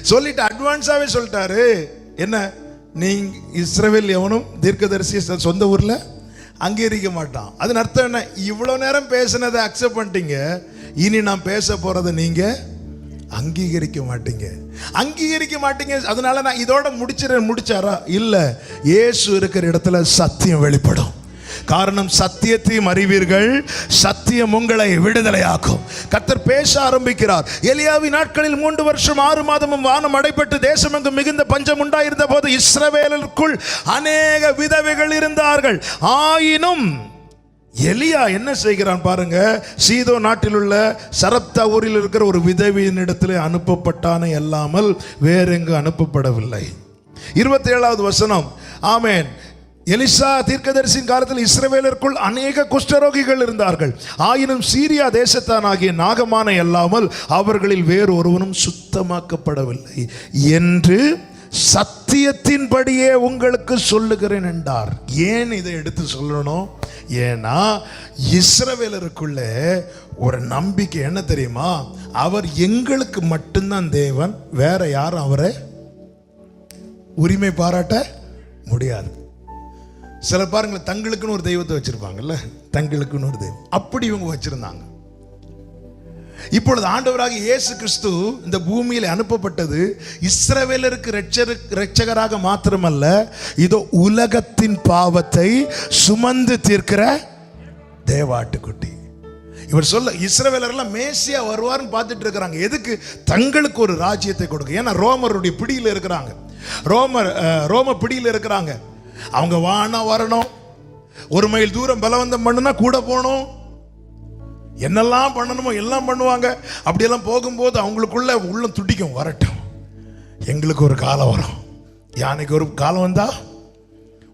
சொல்லிட்டு அட்வான்ஸாவே சொல்லிட்டாரு. என்ன, நீங்க இஸ்ரவேல் எவனும் தீர்க்கதரிசி சொந்த ஊர்ல அங்கீகரிக்க மாட்டான். அதன் அர்த்தம் என்ன? இவ்வளவு நேரம் பேசினதை அக்செப்ட் பண்ணிட்டீங்க, இனி நான் பேச போறதை நீங்க அங்கீகரிக்க மாட்டீங்க. அதனால நான் இதோட முடிச்சாரா? இல்ல, இயேசு இருக்கிற இடத்துல சத்தியம் வெளிப்படும். காரணம், சத்தியத்தையும் அறிவீர்கள், சத்தியம் உங்களை விடுதலையாக்கும். கர்த்தர் பேச ஆரம்பிக்கிறார். எலியாவின் நாட்களில் 3 வருஷம் 6 மாதமும் வானம் அடைபட்டு தேசமெங்கும் மிகுந்த பஞ்சம் உண்டாயிருந்த போது இஸ்ரவேலுக்குள் அநேக விதவைகள் இருந்தார்கள். ஆயினும் எலியா என்ன செய்கிறான் பாருங்க. சீதோ நாட்டில் உள்ள சரப்தா ஊரில் இருக்கிற ஒரு விதவையின் இடத்திலே அனுப்பப்பட்டானே அல்லாமல் வேறெங்கு அனுப்பப்படவில்லை. 27வது வசனம். ஆமென். எலிசா தீர்க்கதரிசியின் காலத்தில் இஸ்ரவேலருக்குள் அநேக குஷ்டரோகிகள் இருந்தார்கள். ஆயினும் சீரியா தேசத்தானாகிய நாகமானை அல்லாமல் அவர்களில் வேறு ஒருவனும் சுத்தமாக்கப்படவில்லை என்று சத்தியத்தின்படியே உங்களுக்கு சொல்லுகிறேன் என்றார். ஏன் இதை எடுத்து சொல்லணும்? ஏன்னா இஸ்ரவேலருக்குள்ள ஒரு நம்பிக்கை என்ன தெரியுமா? அவர் எங்களுக்கு மட்டும்தான் தேவன், வேற யாரும் அவரை உரிமை பாராட்ட முடியாது. சில பாருங்களேன், தங்களுக்குன்னு ஒரு தெய்வத்தை வச்சிருப்பாங்கல்ல, தங்களுக்குன்னு ஒரு தெய்வம், அப்படி இவங்க வச்சிருந்தாங்க. இப்பொழுது ஆண்டவராக இயேசு கிறிஸ்து இந்த பூமியில் அனுப்பப்பட்டது இஸ்ரவேலருக்கு இரட்சகராக மாத்திரமல்ல, இதோ உலகத்தின் பாவத்தை சுமந்து தீர்க்கிற தேவாட்டுக்குட்டி. இவர் சொல்ல இஸ்ரவேலர்லாம் மேசியா வருவார்னு பார்த்துட்டு இருக்கிறாங்க. எதுக்கு? தங்களுக்கு ஒரு ராஜ்யத்தை கொடுக்க. ஏன்னா ரோமருடைய பிடியில் இருக்கிறாங்க, ரோம பிடியில் இருக்கிறாங்க. அவங்க வானா வரணும், 1 மைல் தூரம் பலவந்தம் பண்ணுனா கூட போகணும், என்னெல்லாம் பண்ணணுமோ எல்லாம் பண்ணுவாங்க. அப்படியெல்லாம் போகும்போது அவங்களுக்குள்ள உள்ளம் துடிக்கும், வரட்டும், எங்களுக்கு ஒரு காலம் வரும். யானைக்கு ஒரு காலம் வந்தா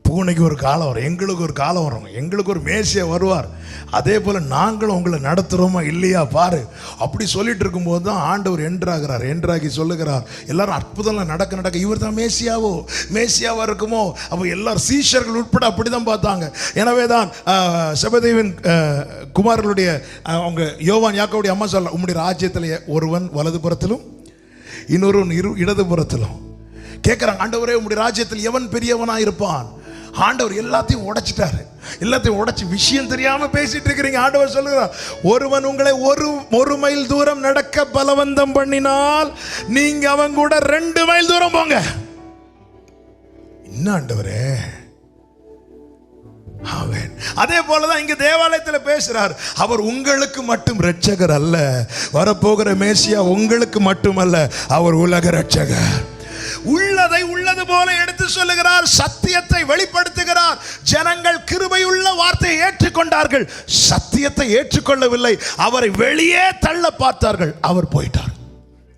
பூனைக்கு ஒரு காலம் வரும், எங்களுக்கு ஒரு காலம் வரும், எங்களுக்கு ஒரு மேசியா வருவார். அதே போல நாங்களும் உங்களை நடத்துறோமா இல்லையா பாரு. அப்படி சொல்லிட்டு இருக்கும்போது தான் ஆண்டவர் என்றாகி சொல்லுகிறார். எல்லாரும் அற்புதம் நடக்க இவர் தான் மேசியாவா இருக்குமோ? அப்போ எல்லாரும் சீஷர்கள் உட்பட அப்படிதான் பார்த்தாங்க. எனவே தான் செபதேவின் குமாரர்களுடைய அவங்க யோவான் யாக்கோவுடைய அம்மா சொல்ல, உம்முடைய ராஜ்யத்தில் ஒருவன் வலது புறத்திலும் இன்னொருவன் இடது புறத்திலும். கேட்கிறாங்க, ஆண்டவரே உம்முடைய ராஜ்யத்தில் எவன் பெரியவனா இருப்பான்? ஆண்டவர் எல்லாத்தையும் உடைச்சிட்டாரு. எல்லாத்தையும் உடைச்சு விஷயம் தெரியாம பேசிட்டு இருக்கிறீங்க. ஆண்டவர் சொல்லுகிறார், ஒருவன் உங்களை ஒரு மைல் தூரம் நடக்க பலவந்தம் பண்ணினால் நீங்க அவன் கூட 2 மைல் தூரம் போங்க. என்ன ஆண்டவரே? ஆமென். அதே போலதான் இங்க தேவாலயத்தில் பேசுறார். அவர் உங்களுக்கு மட்டும் இரட்சகர் அல்ல, வரப்போகிற மேசியா உங்களுக்கு மட்டுமல்ல, அவர் உலக இரட்சகர். உள்ளதை உள்ளது போல எடுத்து சொல்லுகிறார், சத்தியத்தை வெளிப்படுத்துகிறார். ஜனங்கள் கிருபையுள்ள வார்த்தையை ஏற்றுக்கொண்டார்கள், சத்தியத்தை ஏற்றுக்கொள்ளவில்லை, அவரை வெளியே தள்ள பார்த்தார்கள், அவர் போயிட்டார்.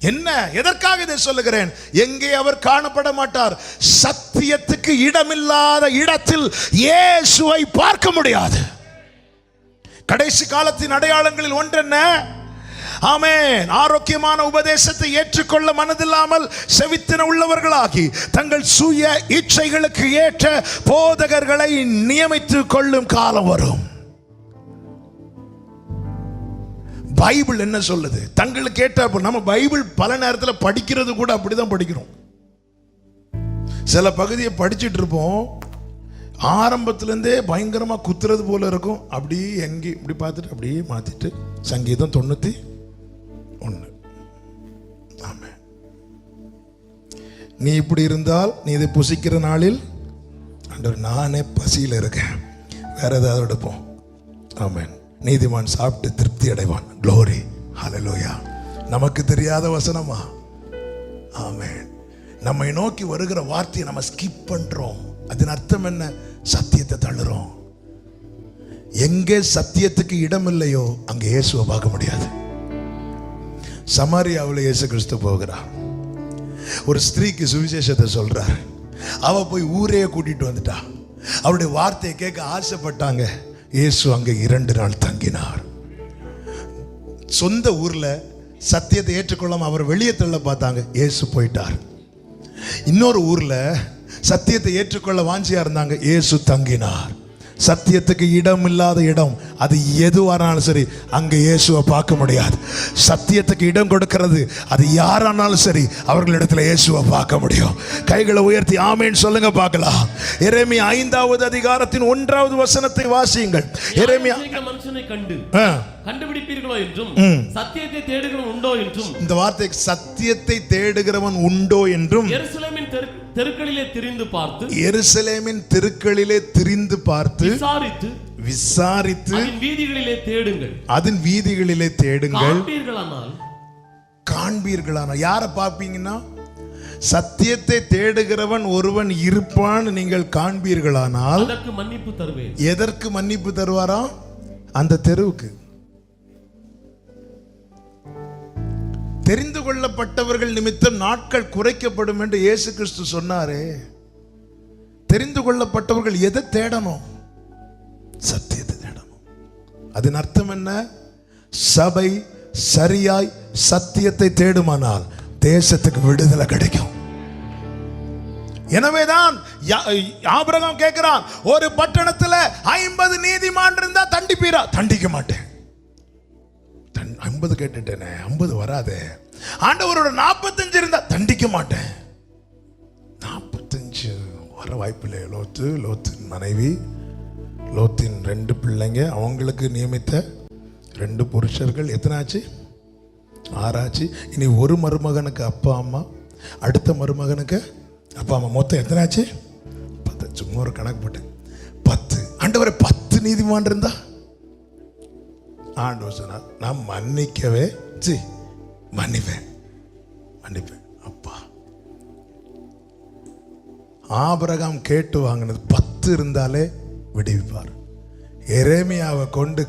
என்ன, எதற்காக இதை சொல்லுகிறேன்? எங்கே அவர் காணப்பட மாட்டார். சத்தியத்துக்கு இடமில்லாத இடத்தில் இயேசுவை பார்க்க முடியாது. கடைசி காலத்தின் அடையாளங்களில் ஒன்றென்ன? ஆமென். ஆரோக்கியமான உபதேசத்தை ஏற்றுக்கொள்ள மனதில்லாமல் செவித்தின உள்ளவர்களாகி தங்கள் சுய இச்சைகளுக்கு ஏற்ற போதகர்களை நியமித்துக் கொள்ளும் காலம் வரும். பைபிள் என்ன சொல்லுது? தங்களுக்கு ஏற்ற. நம்ம பைபிள் பல நேரத்தில் படிக்கிறது கூட அப்படிதான் படிக்கிறோம். சில பகுதியை படிச்சுட்டு இருப்போம், ஆரம்பத்திலேருந்தே பயங்கரமா குத்துறது போல இருக்கும். அப்படியே எங்கே இப்படி பார்த்துட்டு அப்படியே மாத்திட்டு சங்கீதம் 91. ஆமென். நீ இப்படி இருந்தால் நீ இதை புசிக்கிற நாளில் ஆண்டவர் நானே பசியில் இருக்கேன், வேற ஏதாவது எடுப்போம். ஆமென். நீதிமான் சாப்பிட்டு திருப்தி அடைவான். க்ளோரி, ஹல்லேலூயா. நமக்கு தெரியாத வசனமா? ஆமென். நம்மை நோக்கி வருகிற வார்த்தையை நம்ம ஸ்கிப் பண்றோம். அதன் அர்த்தம் என்ன? சத்தியத்தை தள்ளுறோம். எங்கே சத்தியத்துக்கு இடம் இல்லையோ அங்கே இயேசுவை பார்க்க முடியாது. சமாரியாவில் இயேசு கிறிஸ்து போகிறார். ஒரு ஸ்திரீக்கு சுவிசேஷத்தை சொல்றார். அவ போய் ஊரே கூட்டிட்டு வந்துட்டா. அவருடைய வார்த்தையை கேட்க ஆசைப்பட்டாங்க. இயேசு அங்கே 2 நாள் தங்கினார். சொந்த ஊர்ல சத்தியத்தை ஏற்றுக்கொள்ளாம அவர் வெளியே தள்ள பார்த்தாங்க. இயேசு போயிட்டார். இன்னொரு ஊர்ல சத்தியத்தை ஏற்றுக்கொள்ள வாஞ்சியா இருந்தாங்க. இயேசு தங்கினார். சத்தியத்துக்கு இடம் இல்லாத இடம் அது எதுவானாலும் சரி, அங்க இயேசுவை பார்க்க முடியாது. சத்தியத்துக்கு இடம் கொடுக்கிறது அது யாரானாலும் சரி, அவர்களிடத்துல இயேசுவை பார்க்க முடியும். கைகளை உயர்த்தி ஆமென் சொல்லுங்க பார்க்கலாம். எரேமியா 5வது அதிகாரத்தின் 1வது வசனத்தை வாசியுங்கள். எரேமியா மனுஷனை கண்டு கண்டுபிடிப்பீர்களோ என்றும் சத்தியத்தை தேடுகிறவன் உண்டோ என்றும், இந்த வார்த்தை சத்தியத்தை தேடுகிறவன் உண்டோ என்றும் எருசலேமின் தெருக்களிலே திரிந்து பார்த்து, எருசலேமின் தெருக்களிலே திரிந்து பார்த்து விசாரித்து அதன் வீதிகளிலே தேடுங்கள், அதன் வீதிகளிலே தேடுங்கள், காண்பீர்களானால். யாரை பார்ப்பீங்கன்னா, சத்தியத்தை தேடுகிறவன் ஒருவன் இருப்பான் நீங்கள் காண்பீர்களானால் அதற்கு மன்னிப்பு தருவேன். எதற்கு மன்னிப்பு தருவாரா? அந்த தெருவுக்கு. தெரிந்து கொள்ளப்பட்டவர்கள் நிமித்தம் நாட்கள் குறைக்கப்படும் என்று இயேசு கிறிஸ்து சொன்னாரே. தெரிந்து கொள்ளப்பட்டவர்கள் எதை தேடணும்? சத்தியத்தை தேடணும். அதன் அர்த்தம் என்ன? சபை சரியாய் சத்தியத்தை தேடுமானால் தேசத்துக்கு விடுதலை கிடைக்கும். எனவேதான் ஆபிரகாம் கேட்கிறான், ஒரு பட்டணத்துல 50 நீதிமான் இருந்தா தண்டிப்பீரா? தண்டிக்க மாட்டேன். 50 கேட்டுட்டேனே, 50 வராதே. ஆண்டவரோட 45 இருந்தா தண்டிக்க மாட்டேன். 45 வர வாய்ப்பில்லை. லோத்தின் மனைவி, லோத்தின் 2 பிள்ளைங்க, அவங்களுக்கு நியமித்த 2 புருஷர்கள். எத்தனை ஆச்சு? 6 ஆச்சு. இனி ஒரு மருமகனுக்கு அப்பா அம்மா, அடுத்த மருமகனுக்கு அப்பா அம்மா, மொத்தம் எத்தனை ஆச்சு? 10. சும்மா ஒரு கணக்கு போட்டு 10. ஆண்டவரை 10 நீதிமான் இருந்தா ஆண்டவர் சொன்னார், நான் மன்னிக்கவே மன்னிப்பேன். அப்பா, ஆபிரகாம் கேட்டு வாங்கினது 10 இருந்தாலே விடுவிப்பார். எரேமியாவை கொண்டு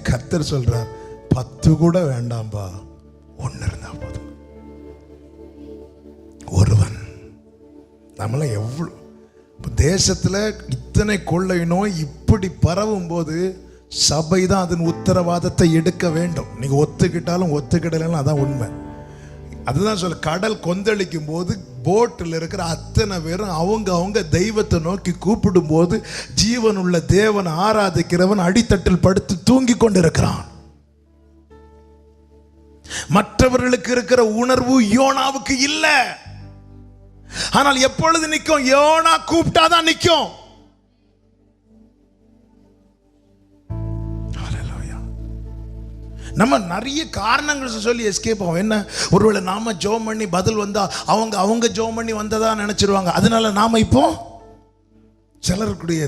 கர்த்தர் சொல்றார், 10 கூட வேண்டாம்பா, 1 இருந்தா போதும். ஒருவன். நம்மள எவ்வளவு தேசத்துல இத்தனை கொள்ளை நோய் இப்படி பரவும் போது சபை தான் அதன் உத்தரவாதத்தை எடுக்க வேண்டும். நீங்க ஒத்துக்கிட்டாலும் ஒத்துக்கிடலாம், அதான் உண்மை. அதுதான் சொல்ல, கடல் கொந்தளிக்கும் போது போட்டில் இருக்கிற அத்தனை பேரும் அவங்க தெய்வத்தை நோக்கி கூப்பிடும் போது ஜீவனுள்ள தேவன் ஆராதிக்கிறவன் அடித்தட்டில் படுத்து தூங்கி கொண்டிருக்கிறான். மற்றவர்களுக்கு இருக்கிற உணர்வு யோனாவுக்கு இல்ல. ஆனால் எப்பொழுது நிற்கும்? யோனா கூப்பிட்டாதான் நிற்கும். நம்ம நிறைய காரணங்கள் சொல்லி எஸ்கேப் ஆகும். என்ன, ஒருவேளை நாம ஜோம் பண்ணி பதில் வந்தா அவங்க ஜோம் பண்ணி வந்ததா நினைச்சிருவாங்க. அதனால நாம இப்போ சிலருக்குடைய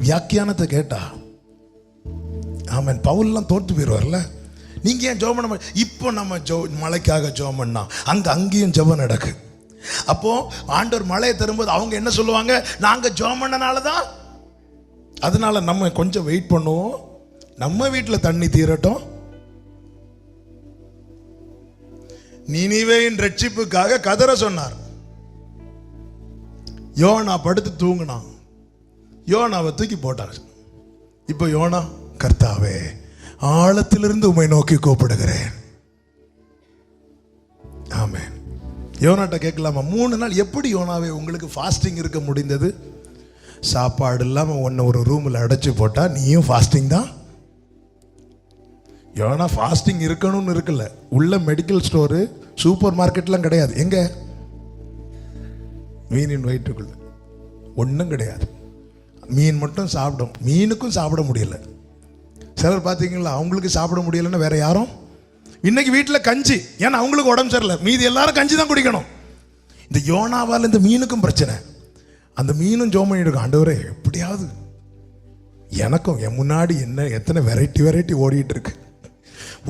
வியாக்கியானத்தை கேட்டா ஆமன் பவுல்லாம் தோற்று போயிடுவார்ல. நீங்க ஏன் ஜோம் பண்ண? இப்போ நம்ம மழைக்காக ஜோம் பண்ணா அங்கேயும் ஜெபம் நடக்கு. அப்போ ஆண்டவர் மழையை தரும்போது அவங்க என்ன சொல்லுவாங்க? நாங்க ஜோம் பண்ணனாலதான். அதனால நம்ம கொஞ்சம் வெயிட் பண்ணுவோம், நம்ம வீட்டில் தண்ணி தீரட்டும். நினிவேயின் ரட்சிப்புக்காக கதற சொன்னார். யோனா படுத்து தூங்கினான். யோனாவை தூக்கி போட்டார். இப்போ யோனா, கர்த்தாவே ஆழத்திலிருந்து உம்மை நோக்கி கூப்பிடுகிறேன். ஆமென். யோனாட்ட கேட்கலாமா? 3 நாள் எப்படி யோனாவே உங்களுக்கு ஃபாஸ்டிங் இருக்க முடிந்தது? சாப்பாடு இல்லாமல் ஒன்று ஒரு ரூமில் அடைச்சி போட்டா நீயும் ஃபாஸ்டிங் தான். யோனா ஃபாஸ்டிங் இருக்கணும்னு இருக்குல்ல. உள்ள மெடிக்கல் ஸ்டோரு, சூப்பர் மார்க்கெட்லாம் கிடையாது. எங்க? மீனின் வயிற்றுக்குள்ள ஒன்றும் கிடையாது. மீன் மட்டும் சாப்பிடும். மீனுக்கும் சாப்பிட முடியல. சிலர் பார்த்தீங்களா, அவங்களுக்கு சாப்பிட முடியலன்னு வேற யாரும். இன்னைக்கு வீட்டில் கஞ்சி, ஏன்னா அவங்களுக்கு உடம்பு சரியில்லை, மீதி எல்லாரும் கஞ்சி தான் குடிக்கணும். இந்த யோனாவால் இந்த மீனுக்கும் பிரச்சனை. அந்த மீனும் ஜோம் பண்ணிட்டு இருக்கும், ஆண்டவரே எப்படியாவது எனக்கும் என் முன்னாடி என்ன எத்தனை வெரைட்டி ஓடிட்டு இருக்கு,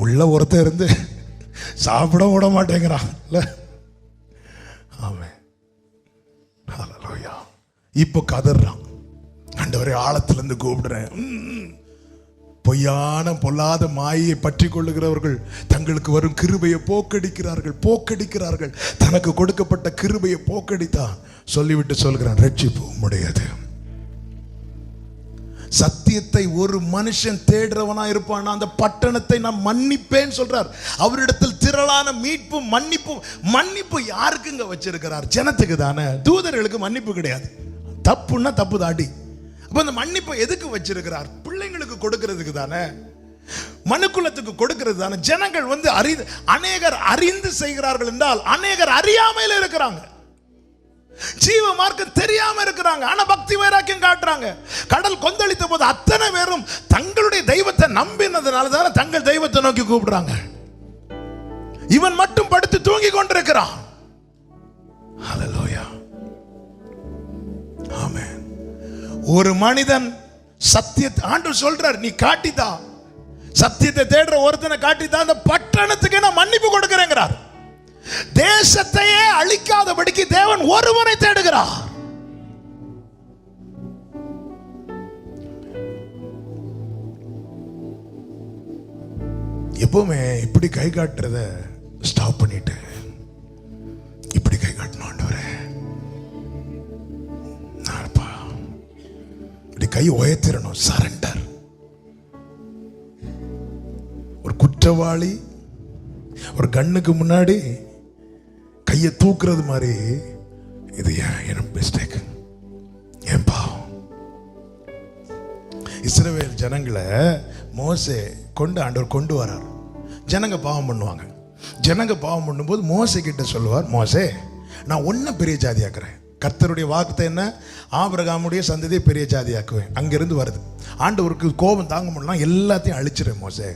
உள்ள ஒருத்தர் இருந்து சாப்பிட விட மாட்டேங்கிறான். ஆமென். ஹல்லேலூயா. இப்போ கதறான், ஆண்டவரே ஆழத்திலிருந்து கூப்பிடுறேன். பொய்யான பொல்லாத மாயை பற்றி கொள்ளுகிறவர்கள் தங்களுக்கு வரும் கிருபையை போக்கடிக்கிறார்கள். தனக்கு கொடுக்கப்பட்ட கிருபையை போக்கடித்தான் சொல்லிவிட்டு சொல்கிறான், ரட்சிப்பு உம்முடையது. சத்தியத்தை ஒரு மனுஷன் தேடுறவனா இருப்பான், அந்த பட்டணத்தை நான் மன்னிப்பேன் சொல்றார். அவரிடத்தில் திரளான மீட்பு மன்னிப்பு யாருக்குங்க வச்சிருக்கிறார்? ஜனத்துக்கு தானே. தூதர்களுக்கு மன்னிப்பு கிடையாது. தப்புன்னா தப்பு தாடி. அப்ப அந்த மன்னிப்பை எதுக்கு வச்சிருக்கிறார்? பிள்ளைங்களுக்கு கொடுக்கிறதுக்கு தானே, மனுக்குலத்துக்கு கொடுக்கிறது தானே. ஜனங்கள் அநேகர் அறிந்து செய்கிறார்கள் என்றால் அநேகர் அறியாமையில இருக்கிறாங்க, ஜீவ மார்க்கம் தெரியாம இருக்கிறாங்க, ஆனா பக்தி வைராக்கியம் காட்டுறாங்க. கடல் கொந்தளித்த போது அத்தனை பேரும் தங்களுடைய தெய்வத்தை நம்பினதுனால தானே தங்கள் தெய்வத்தை நோக்கி கூப்பிடுறாங்க. இவன் மட்டும் படுத்து தூங்கி கொண்டிருக்கிறான். ஹல்லேலூயா, ஆமென். ஒரு மனிதன் சத்தியத்தை ஆண்டவர் சொல்றார், நீ காட்டிதா, சத்தியத்தை தேடுற ஒருத்தனை காட்டிதா, அந்த பட்டணத்துக்கு நான் மன்னிப்பு கொடுக்கிறேங்கிறார். தேசத்தையே அழிக்காதபடிக்கு தேவன் ஒருவனை தேடுகிறார். எப்பவுமே இப்படி கை காட்டுறத ஸ்டாப் பண்ணிட்டு இப்படி கை காட்டணும். ஆண்டவரே, இப்படி கை உயர்த்திடணும். சரண்டர். ஒரு குற்றவாளி ஒரு கண்ணுக்கு முன்னாடி கையை தூக்குறது மாதிரி, இது என் மிஸ்டேக், என் பாவம். இஸ்ரவேல் ஜனங்களை மோசே ஆண்டவர் கொண்டு வரார். ஜனங்க பாவம் பண்ணுவாங்க. ஜனங்க பாவம் பண்ணும்போது மோசே கிட்ட சொல்லுவார், மோசே, நான் ஒன்ன பெரிய ஜாதியாக்குறேன். கர்த்தருடைய வாக்குத்தை என்ன? ஆபிரகாமுடைய சந்ததியை பெரிய ஜாதியாக்குவேன். அங்கிருந்து வருது. ஆண்டவருக்கு கோபம் தாங்க முடியலாம், எல்லாத்தையும் அழிச்சிருவேன் மோசே,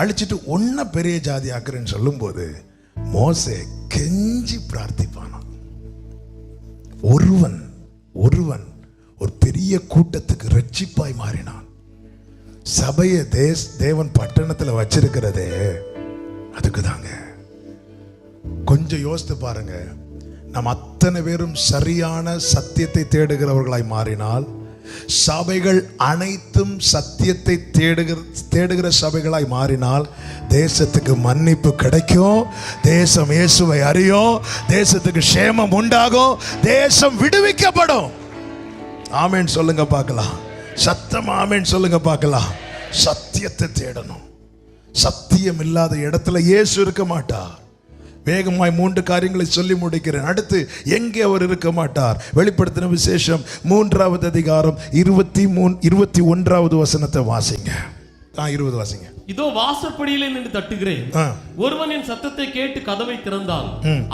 அழிச்சிட்டு ஒன்ன பெரிய ஜாதி ஆக்குறேன்னு சொல்லும்போது மோசே கெஞ்சி பிரார்த்திப்பானா. ஒருவன் ஒரு பெரிய கூட்டத்துக்கு ரட்சிப்பாய் மாறினான். சபையை தேவன் பட்டணத்தில் வச்சிருக்கிறதே அதுக்கு தாங்க. கொஞ்சம் யோசித்து பாருங்க. நாம் அத்தனை பேரும் சரியான சத்தியத்தை தேடுகிறவர்களாய் மாறினால், சபைகள் அனைத்தும் சத்தியத்தை தேடுகிற சபைகளாய் மாறினால் தேசத்துக்கு மன்னிப்பு கிடைக்கும், தேசம் இயேசுவை அறியும், தேசத்துக்கு க்ஷேமம் உண்டாகும், தேசம் விடுவிக்கப்படும். ஆமென் சொல்லுங்க பார்க்கலாம். சத்தம் ஆமென் சொல்லுங்க பார்க்கலாம். சத்தியத்தை தேடணும். சத்தியம் இல்லாத இடத்துல இயேசு இருக்க மாட்டார். வேகமாய் 3 காரியங்களை சொல்லி முடிக்கிறேன். அடுத்து எங்கே அவர் இருக்க மாட்டார்? வெளிப்படுத்தின விசேஷம் 3வது அதிகாரம் 21வது வசனத்தை வாசிங்க. 20 வாசிங்க. இதோ வாசற்படியிலே நின்று தட்டுகிறேன். ஒருவன் என் சத்தத்தை கேட்டு கதவை திறந்தால்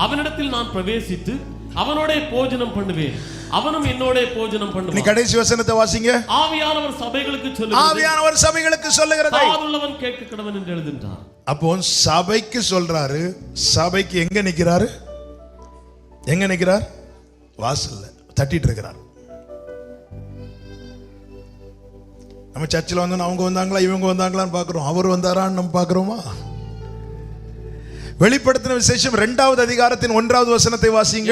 அவனிடத்தில் நான் பிரவேசித்து அவனோட போஜனம் பண்ணுவேன், அவனும் என்னோட போஜனம் பண்ணுவான். நீ கடைசி வசனத்தை வாசிங்க. ஆவியானவர் சபைகளுக்கு சொல்லுகிறது காதுள்ளவன் கேட்க கடவன் என்று எழுதுகிறார். அப்போ சபைக்கு சொல்றாரு. சபைக்கு எங்க நிக்கிறாரு? வாசல்ல தட்டிட்டு இருக்கிறார். நம்ம சர்ச்சில் வந்து அவங்க வந்தாங்களா இவங்க வந்தாங்களான்னு பாக்குறோம். அவர் வந்தாரான்னு நம்ம பாக்குறோமா? வெளிப்படுத்தின விசேஷம் 2வது அதிகாரத்தின் 1வது வசனத்தை வாசிங்க.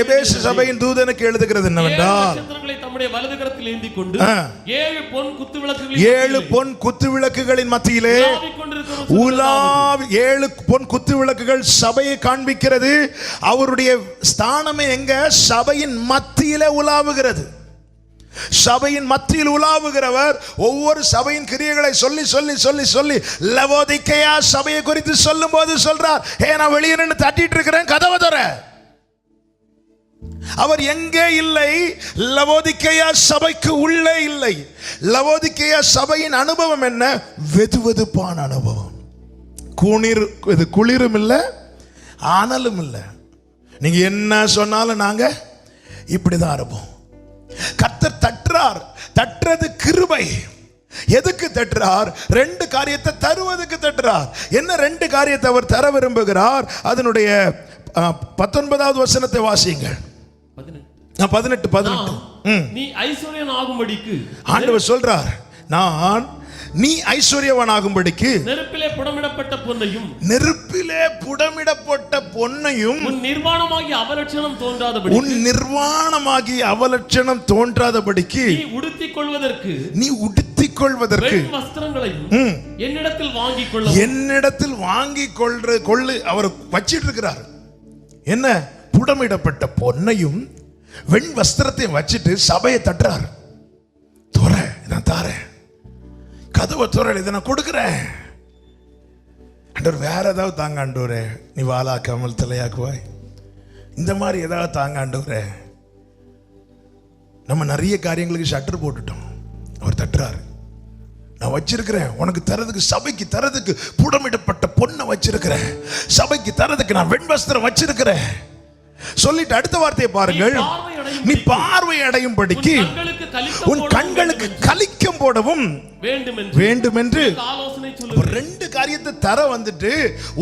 எபேசு சபையின் தூதனுக்கு எழுதுகிறது என்னவென்றால், தம்முடைய வலது கரத்தில் ஏந்தி கொண்டு 7 பொன் குத்து விளக்குகளின் மத்தியிலே 7 பொன் குத்து விளக்குகள் சபையை காண்பிக்கிறது. அவருடைய ஸ்தானமே எங்க? சபையின் மத்தியிலே உலாவுகிறது. சபையின் மத்தியில் உலாவுகிறவர் ஒவ்வொரு சபையின் கிரியைகளை சொல்லி சொல்லி சொல்லி சொல்லி லவோதிக்கேயா சபையை குறித்து சொல்லும் போது சொல்றார், நான் வெளியே நின்று தட்டிட்டு இருக்கிறேன், கதவை தர. அவர் எங்கே இல்லை? லவோதிக்கேயா சபைக்கு உள்ளே இல்லை. லவோதிக்கேயா சபையின் அனுபவம் என்ன? வெதுவெதுப்பான அனுபவம். குளிரும் இல்லை, ஆனலும் இல்லை. நீங்க என்ன சொன்னாலும் நாங்க இப்படிதான் இருப்போம். கர்த்தர் தட்டுறார். தட்டுறது கிருபை. எதுக்கு தட்டுறார்? 2 காரியத்தை தருவதற்கு தட்டுறார். என்ன 2 காரியத்தை அவர் தர விரும்புகிறார்? அதனுடைய 19வது வசனத்தை வாசியுங்கள். 18. நீ ஐஸ்வர்யன் ஆகும்படிக்கு ஆண்டவர் சொல்றார், நீ ஐஸ்வர்யவானாகும்படிக்கு நெருப்பிலே புடமிடப்பட்ட பொன்னையும் உன் நிர்வாணமாகிய அவலட்சணம் தோன்றாதபடிக்கு நீ உடுத்திக் கொள்வதற்கு வஸ்திரங்களையும் என்னிடத்தில் வாங்கிக் கொள்ளு அவர் வச்சிட்டு இருக்கிறார். என்ன? புடமிடப்பட்ட பொன்னையும் வெண் வஸ்திரத்தையும் வச்சிட்டு சபையை தட்டுறார். நான் தாரேன், கதவை துறல், இதை நான் கொடுக்குறேன். ஆண்டவர் வேற ஏதாவது தாங்க ஆண்டவரே, நீ வாளாக்காமல் தலையாக்குவாய், இந்த மாதிரி ஏதாவது தாங்க ஆண்டவரே. நம்ம நிறைய காரியங்களுக்கு ஷட்டர் போட்டுட்டோம். அவர் தட்டுறாரு, நான் வச்சிருக்கிறேன் உனக்கு தரதுக்கு, சபைக்கு தரதுக்கு புடமிடப்பட்ட பொண்ணை வச்சிருக்கிறேன், சபைக்கு தரதுக்கு நான் வெண்வஸ்திரம் வச்சிருக்கிறேன் சொல்லிட்டு அடுத்த வார்த்தையை பாருங்கள். நீ பார்வை அடையும் படிக்கு உன் கண்களுக்கு கலிக்கம் போடவும் வேண்டும் என்று ரெண்டு காரியத்தை தர வந்துட்டு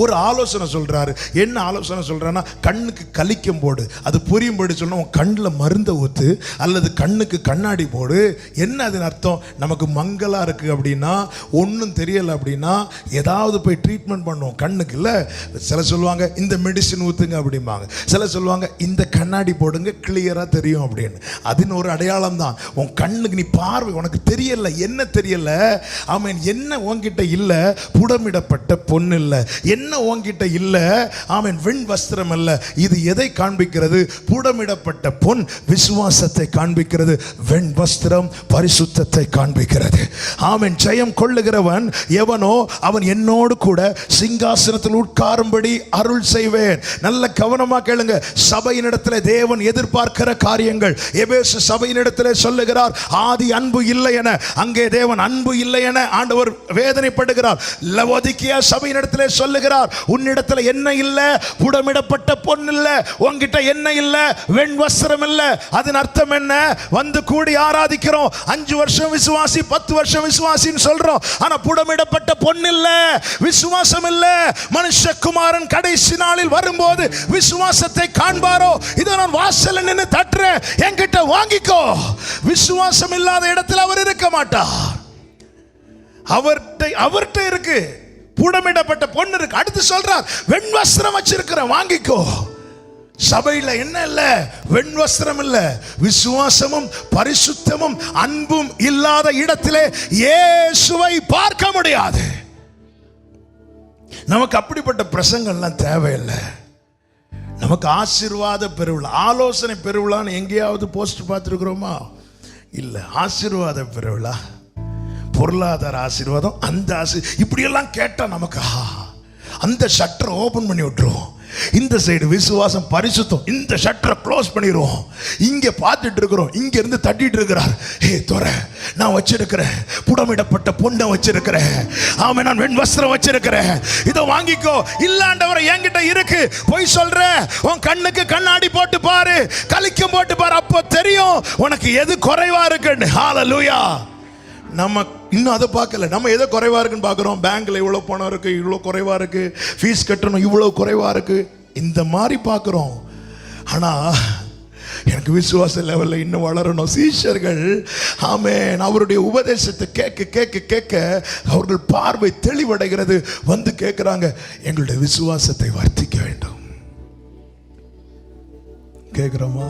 ஒரு ஆலோசனை சொல்றாரு. என்ன ஆலோசனை சொல்றாருன்னா, கண்ணுக்கு கலிக்கம் போடு, அது புரியும்படி சொன்னா உன் கண்ணில் மருந்தை ஊத்து அல்லது கண்ணுக்கு கண்ணாடி போடு. என்ன அதன் அர்த்தம்? நமக்கு மங்கலா இருக்கு அப்படின்னா, ஒன்றும் தெரியல அப்படின்னா ஏதாவது போய் ட்ரீட்மெண்ட் பண்ணுவோம் கண்ணுக்கு. இல்லை, சில சொல்லுவாங்க இந்த மெடிசின் ஊத்துங்க அப்படிம்பாங்க, சில சொல்லுவாங்க இந்த கண்ணாடி போடுங்க கிளியரா தெரியும் அப்படின்னு. அதுன்னு ஒரு அடையாளம் தான். உன் கண்ணுக்கு நீ பார்வை உனக்கு தெரியல, என்ன தெரியல, ஆமென், என்ன உன்கிட்ட இல்ல, புடமிடப்பட்ட பொன் இல்ல, என்ன உன்கிட்ட இல்ல, ஆமென், வெண் வஸ்திரம் இல்ல. இது எதை காண்பிக்கிறது? புடமிடப்பட்ட பொன் விசுவாசத்தை காண்பிக்கிறது, வெண் வஸ்திரம் பரிசுத்தத்தை காண்பிக்கிறது. ஆமென். ஜெயம் கொள்ளுகிறவன் எவனோ அவன் என்னோடு கூட சிங்காசனத்தில் உட்காரும்படி அருள் செய்வேன். நல்ல கவனமா கேளுங்க. சபையினிடத்தில் தேவன் எதிர்பார்க்கிற காரியங்கள். எபேசு சபையினிடத்தில் சொல்லுகிறார், ஆதி அன்பு இல்லை என, அங்கே தேவன் அன்பு இல்லை என ஆண்டவர் வேதனைப்படுகிறார். லவோதிக்கியா சபையினிடத்தில் சொல்லுகிறார், உன்னிடத்தில் என்ன இல்லை? புடமிடப்பட்ட பொன் இல்லை, உன்கிட்ட என்ன இல்லை? வெண் வஸ்திரம் இல்லை. அதன் அர்த்தம் என்ன? வந்து கூடி ஆராதிக்கிறோம், 5 வருஷம் விசுவாசி, 10 வருஷம் விசுவாசின்னு சொல்றோம், ஆனா புடமிடப்பட்ட பொன் இல்லை, விசுவாசம் இல்லை. மனுஷகுமாரன் கடைசி நாளில் வரும்போது விசுவாசத்தை காண்பாரோ? இதை நான் வாசல்ல நின்று தட்டுறேன், என்கிட்ட வாங்கிக்கோ. விசுவாசம் இல்லாத இடத்தில் அவர் இருக்க மாட்டார். அவர்கிட்ட இருக்கு, புடமிடப்பட்ட பொண்ணு இருக்கு. அடுத்து சொல்றார், வெண் வஸ்திரம் வச்சிருக்கிற வாங்கிக்கோ. சபையில என்ன இல்ல? வெண் வஸ்திரம் இல்ல. விசுவாசமும் பரிசுத்தமும் அன்பும் இல்லாத இடத்திலே இயேசுவை பார்க்க முடியாது. நமக்கு அப்படிப்பட்ட பிரசங்கள்லாம் தேவையில்லை. நமக்கு ஆசீர்வாத பெருவிழா, ஆலோசனை பெருவிழான்னு எங்கேயாவது போஸ்ட் பார்த்துருக்கிறோமா? இல்லை. ஆசீர்வாத பெருவிழா, பொருளாதார ஆசீர்வாதம், அந்த இப்படியெல்லாம் கேட்டால் நமக்கு அந்த ஷட்டரை ஓபன் பண்ணி விட்டுருவோம். இந்த சைடு விசுவாசம் பரிசுத்தம், இந்த ஷட்டரை க்ளோஸ் பண்ணிடுவோம். இங்கே பார்த்துட்டு இருக்கிறோம், இங்க இருந்து தட்டிட்டு இருக்கிறார், ஹே தோற நான் வச்சிருக்கிறேன், புடமிடப்பட்ட பொண்ணை வச்சிருக்கிறேன், ஆமா நான் வெண் வஸ்திரம் வச்சிருக்கிறேன், இதை வாங்கிக்கோ. இல்லாண்டவரை என்கிட்ட இருக்கு. போய் சொல்ற, உன் கண்ணுக்கு கண்ணாடி போட்டு பாரு, கலிக்கம் போட்டு பாரு, அப்போ தெரியும் உனக்கு எது குறைவா இருக்குன்னு. ஹல்லேலூயா. நம்ம இன்னும் அதை பார்க்கல, நம்ம எதை குறைவா இருக்குன்னு பார்க்குறோம். பேங்க்ல இவ்வளோ பணம் இருக்கு, இவ்வளோ குறைவா இருக்கு, ஃபீஸ் கட்டணும் இவ்வளோ குறைவா இருக்கு, இந்த மாதிரி பார்க்குறோம். ஆனால் எனக்கு விசுவாச லெவலில் இன்னும் வளரணும். சீஷர்கள் ஆமென் அவருடைய உபதேசத்தை கேட்க கேட்க கேட்க அவர்கள் பார்வை தெளிவடைகிறது. வந்து கேட்குறாங்க, எங்களுடைய விசுவாசத்தை வர்த்திக்க வேண்டும். கேட்குறோமா?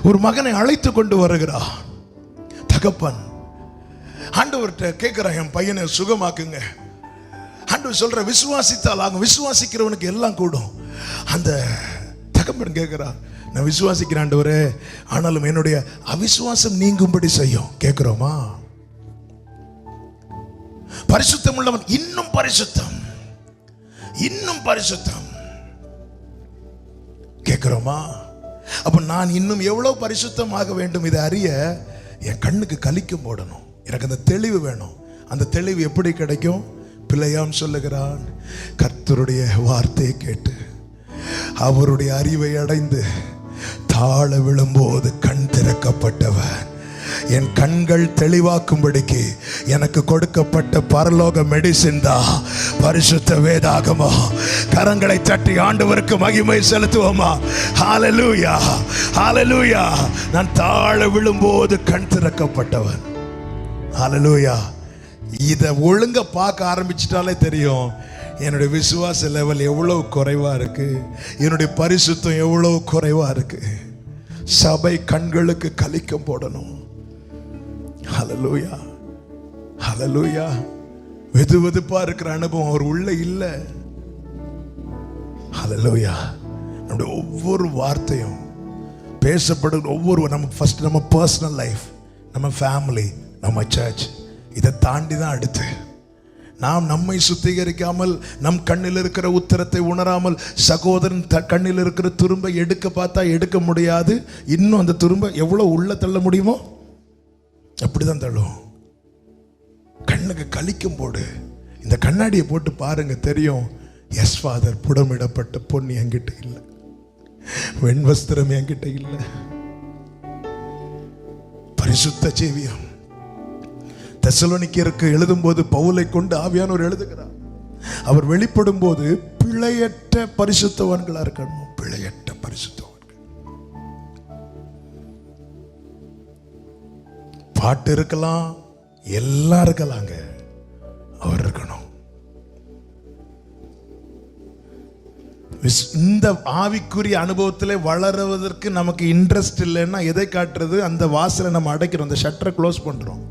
ஒரு மகனை அழைத்து கொண்டு வருகிறார் தகப்பன். ஆண்டவர்கிட்ட கேட்கிறான், என் பையனை சுகமாக்குங்க. ஆண்டவர் சொல்ற, விசுவாசித்தால் ஆகும், விசுவாசிக்கிறவனுக்கு எல்லாம் கூடும். அந்த தகப்பன் கேட்கிறான், நான் விசுவாசிக்கிறேன் ஆண்டவரே, ஆனாலும் என்னுடைய அவிசுவாசம் நீங்கும்படி செய்யும். கேட்கிறோமா? பரிசுத்தம் உள்ளவன் இன்னும் பரிசுத்தம், இன்னும் பரிசுத்தம். கேட்கிறோமா? அப்ப நான் இன்னும் எவ்வளவு பரிசுத்தமாக வேண்டும் இதை அறிய என் கண்ணுக்கு கலிக்கம் போடணும். எனக்கு அந்த தெளிவு வேணும். அந்த தெளிவு எப்படி கிடைக்கும்? பிள்ளையாம் சொல்லுகிறான், கர்த்தருடைய வார்த்தையை கேட்டு அவருடைய அறிவை அடைந்து தாழ விழும்போது கண் திறக்கப்பட்டவன். என் கண்கள் தெளிவாக்கும்படிக்கு எனக்கு கொடுக்கப்பட்ட பரலோக மெடிசின் தான் பரிசுத்த வேதாகமோ. கரங்களை தட்டி ஆண்டவருக்கு மகிமை செலுத்துவோமா? ஹல்லேலூயா, ஹல்லேலூயா. நான் தாழ விழும்போது கண் திறக்கப்பட்டவன். ஹல்லேலூயா. இதை ஒழுங்க பார்க்க ஆரம்பிச்சிட்டாலே தெரியும் என்னுடைய விசுவாச லெவல் எவ்வளவு குறைவா இருக்கு, என்னுடைய பரிசுத்தம் எவ்வளவு குறைவா இருக்கு. சபை கண்களுக்கு கலிக்கம் போடணும். ஹல்லேலூயா, ஹல்லேலூயா. வெது வெதுப்பா இருக்கிற அனுபவம் அவர் உள்ள இல்லை. ஹல்லேலூயா. நம்முடைய ஒவ்வொரு வார்த்தையும் பேசப்படுகிற ஒவ்வொரு, நம்ம ஃபர்ஸ்ட் நம்ம பர்சனல் லைஃப், நம்ம ஃபேமிலி, நம்ம சர்ச். இதை தாண்டி தான் அடுத்து. நாம் நம்மை சுத்திகரிக்காமல், நம் கண்ணில் இருக்கிற உத்தரத்தை உணராமல், சகோதரன் கண்ணில் இருக்கிற துரும்பை எடுக்க பார்த்தா எடுக்க முடியாது. இன்னும் அந்த துரும்பை எவ்வளோ உள்ள தள்ள முடியுமோ அப்படிதான் தள்ளும். கண்ணுக்கு கழிக்கும் போடு, இந்த கண்ணாடியை போட்டு பாருங்க, தெரியும். எஸ் ஃபாதர், புடமிடப்பட்ட பொன் என்கிட்ட இல்லை, வெண்வஸ்திரம் என்கிட்ட இல்லை. பரிசுத்த ஜீவியம். தெசலோனிக்கேயருக்கு எழுதும்போது பவுலை கொண்டு ஆவியானவர் எழுதுகிறார். அவர் வெளிப்படும் போது பிழையற்ற பரிசுத்தவான்களா இருக்கணும். பிழையற்ற பரிசுத்தவான்கள். பாட்டு இருக்கலாம், எல்லாம் இருக்கலாங்க, அவர் இருக்கணும். இந்த ஆவிக்குரிய அனுபவத்தில் வளருவதற்கு நமக்கு இன்ட்ரெஸ்ட் இல்லைன்னா எதை காட்டுறது? அந்த வாசலை நம்ம அடைக்கிறோம், அந்த ஷட்டரை க்ளோஸ் பண்றோம்.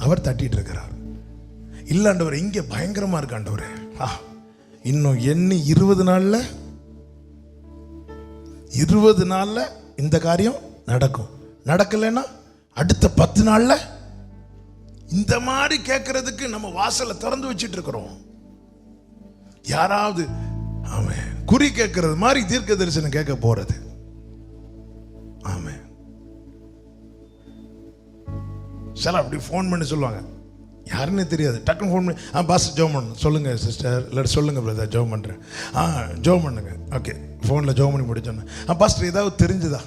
அவர் தட்டிட்டு இருக்கிறார். இல்லாண்டவர் இங்கே பயங்கரமா இருக்காண்டவர். இன்னும் எண்ணி 20 நாள்ல இந்த காரியம் நடக்கும். நடக்கலைன்னா அடுத்த 10 நாள்ல. இந்த மாதிரி கேட்கறதுக்கு நம்ம வாசலை திறந்து வச்சிட்டு இருக்கிறோம். யாராவது ஆமே குறி கேட்கறது மாதிரி தீர்க்க தரிசனம் கேட்க போறது. ஆமே. சில அப்படி ஃபோன் பண்ணி சொல்லுவாங்க, யாருன்னே தெரியாது, டக்குன்னு ஃபோன் பண்ணி பாஸ் ஜோம் பண்ணணும், சொல்லுங்க சிஸ்டர், இல்லை சொல்லுங்க பிரதர், ஜோம் பண்ணுறேன். ஜோம் பண்ணுங்க, ஓகே. ஃபோனில் ஜோம் பண்ணி முடிச்சோன்னே பாஸ்டர் ஏதாவது தெரிஞ்சுதா?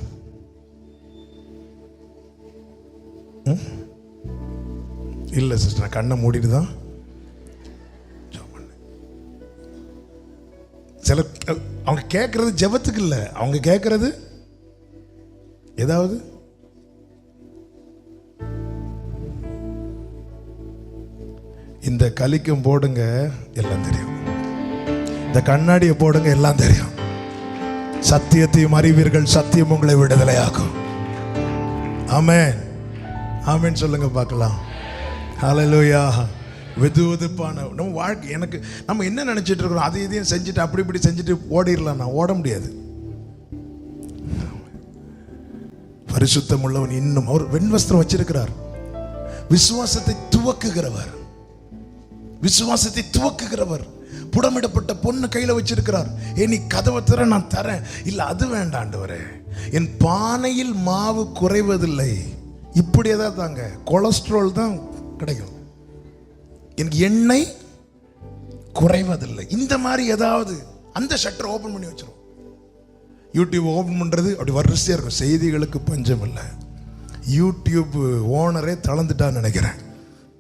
இல்லை சிஸ்டர், நான் கண்ணை மூடிட்டு தான் ஜோம் பண்ணேன். சில அவங்க கேட்கறது ஜெபத்துக்கு இல்லை, அவங்க கேட்கறது ஏதாவது. இந்த கலிக்கும் போடுங்க, எல்லாம் தெரியும். இந்த கண்ணாடியை போடுங்க, எல்லாம் தெரியும். சத்தியத்தையும் அறிவீர்கள், சத்தியம் உங்களை விடுதலையாகும். ஆமென், ஆமென் சொல்லுங்க பார்க்கலாம். ஹல்லேலூயா. வெதுவெதுப்பான நம்ம வாழ்க்கை. எனக்கு நம்ம என்ன நினைச்சிட்டு இருக்கிறோம்? அது இதையும் செஞ்சுட்டு அப்படி இப்படி செஞ்சுட்டு ஓடிடலாம். நான் ஓட முடியாது. பரிசுத்தம் உள்ளவன் இன்னும் அவர் வெண்வஸ்திரம் வச்சிருக்கிறார். விசுவாசத்தை துவக்குகிறவர், விசுவாசத்தை துவக்குகிறவர். புடமிடப்பட்ட பொண்ணு கையில வச்சிருக்கிறார். நீ கதவை திற, நான் தரேன். இல்ல அது வேண்டாண்டவரே, என் பானையில் மாவு குறைவதில்லை. இப்படி ஏதாவது தாங்க, கொலஸ்ட்ரால் தான் கிடைக்கும், எனக்கு எண்ணெய் குறைவதில்லை. இந்த மாதிரி ஏதாவது அந்த ஷட்டர் ஓபன் பண்ணி வச்சிரும். யூடியூப் ஓபன் பண்றது அப்படி வரிசையா இருக்கும். செய்திகளுக்கு பஞ்சம் இல்லை. யூடியூப் ஓனரே தளர்ந்துட்டான்னு நினைக்கிறேன்.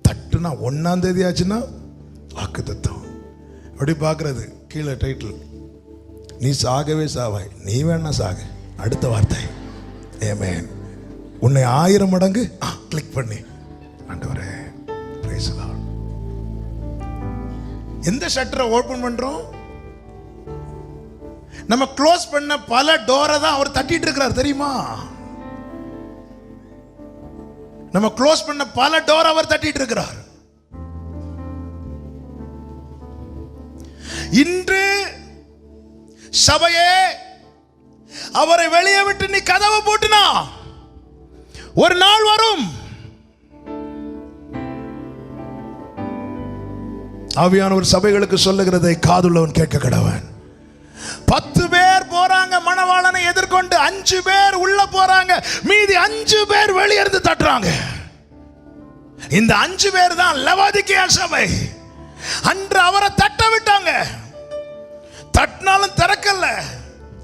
தட்டுனா 1ஆம் தேதி ஆச்சுன்னா வாக்குத்தத்தம். அப்படி பார்க்கறது, கீழே டைட்டில், நீ சாகவே சாவாய், நீ வேணா சாக, அடுத்த வார்த்தை ஆமென், உன்னை 1000 மடங்கு கிளிக் பண்ணி. ஆண்டவரே பிரைஸ் தி லார்ட். எந்த ஷட்டரை ஓபன் பண்றோம்? நம்ம க்ளோஸ் பண்ண பல டோரை தான் அவர் தட்டிட்டு இருக்கிறார், தெரியுமா? நம்ம க்ளோஸ் பண்ண பல டோர் அவர் தட்டிட்டு இருக்கிறார். இன்று சபையே, அவரை வெளியே விட்டு நீ கதவை போட்டுனா ஒரு நாள் வரும், ஆவியானவர் சபைகளுக்கு சொல்லுகிறதை காதுள்ளவன் கேட்க கடவன். 10 பேர் போறாங்க மணவாளனை எதிர்கொண்டு, 5 பேர் உள்ள போறாங்க, மீதி 5 பேர் வெளியே இருந்து தட்டுறாங்க. இந்த 5 பேர் தான் லவோதிக்கேயா சபை. அன்று அவரை தட்ட விட்டாங்க, தட்டினாலும் திறக்கல,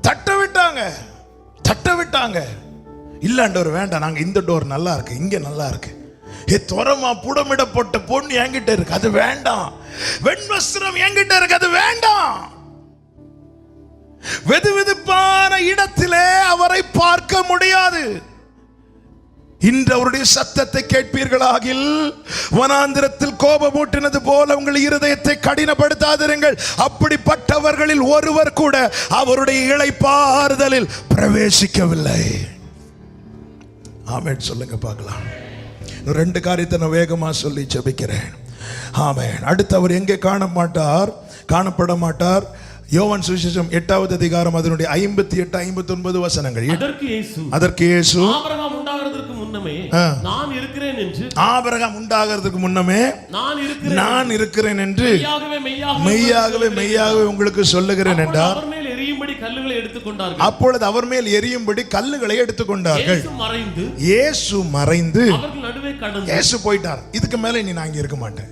தட்ட விட்டாங்க, தட்ட விட்டாங்க. இல்லண்டவர் வேண்டாம், நாங்க இந்த டோர் நல்லா இருக்கு, இங்க நல்லா இருக்கு. துறமா புடமிடப்பட்ட பொண்ணு என்கிட்ட இருக்கு, அது வேண்டாம். வெண்வஸ்திரம் என்கிட்ட இருக்கு, அது வேண்டாம். வெதுவெதுப்பான இடத்திலே அவரை பார்க்க முடியாது. இன்று அவருடைய சத்தத்தை கேட்பீர்களாகில், வனாந்திரத்தில் கோபமூட்டினது போல உங்கள் இருதயத்தை கடினப்படுத்தாதிருங்கள். அப்படிப்பட்டவர்களில் ஒருவர் கூட அவருடைய இளைப்பாறுதலில் பிரவேசிக்கவில்லை. ஆமென் சொல்லுங்க பார்க்கலாம். 2 காரியத்தை நான் வேகமா சொல்லி ஜெபிக்கிறேன். ஆமென். அடுத்து அவர் எங்கே காணப்பட மாட்டார். யோவான் சுவிசேஷம் 8வது அதிகாரம் அதனுடைய 58 59 வசனங்கள். அதற்கு இயேசு ஆபிரகாம் உண்டாகிறதற்கு முன்னமே நான் இருக்கிறேன் என்று, ஆபிரகாம் உண்டாகிறதுக்கு முன்னமே நான் இருக்கிறேன் என்று மெய்யாகவே உங்களுக்கு சொல்லுகிறேன் என்றார். அவர் மேல் எரியும்படி கல்லுகளை எடுத்துக்கொண்டார்கள். அப்பொழுது அவர் மேல் எரியும்படி கல்லுகளை எடுத்துக்கொண்டார்கள். இயேசு மறைந்து அவர்கள் நடுவே கடந்து இயேசு போயிட்டார். இதுக்கு மேல இனி நான் இங்க இருக்க மாட்டேன்.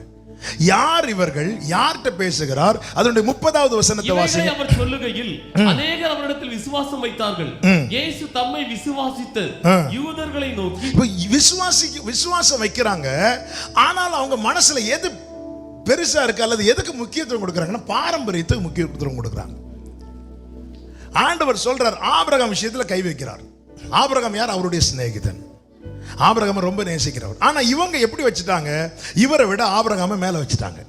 யார் இவர்கள்? யார்கிட்ட பேசுகிறார்? அதனுடைய 30வது வசனத்தை வாசிங்க. அவர் சொல்லுகையில் அநேகர் அவரிடத்தில் விசுவாசம் வைத்தார்கள். இயேசு தம்மை விசுவாசித்த யூதர்களை நோக்கி, விசுவாசம் வைக்கிறாங்க. ஆனால் அவங்க மனசுல எது பெருசா இருக்கு அல்லது எதுக்கு முக்கியத்துவம் கொடுக்கறாங்கன்னா பாரம்பரியத்துக்கு முக்கியத்துவம் கொடுக்கறாங்க. ஆண்டவர் சொல்றார், ஆபிரகாம் விஷயத்துல கை வைக்கிறார். ஆபிரகாம் யார்? அவருடைய சிநேகிதன். ஆபிரகாமை ரொம்ப நேசிக்கிறவர். ஆனா இவங்க எப்படி வச்சுட்டாங்க? இவரை விட ஆபிரகாமை மேல வச்சுட்டாங்க.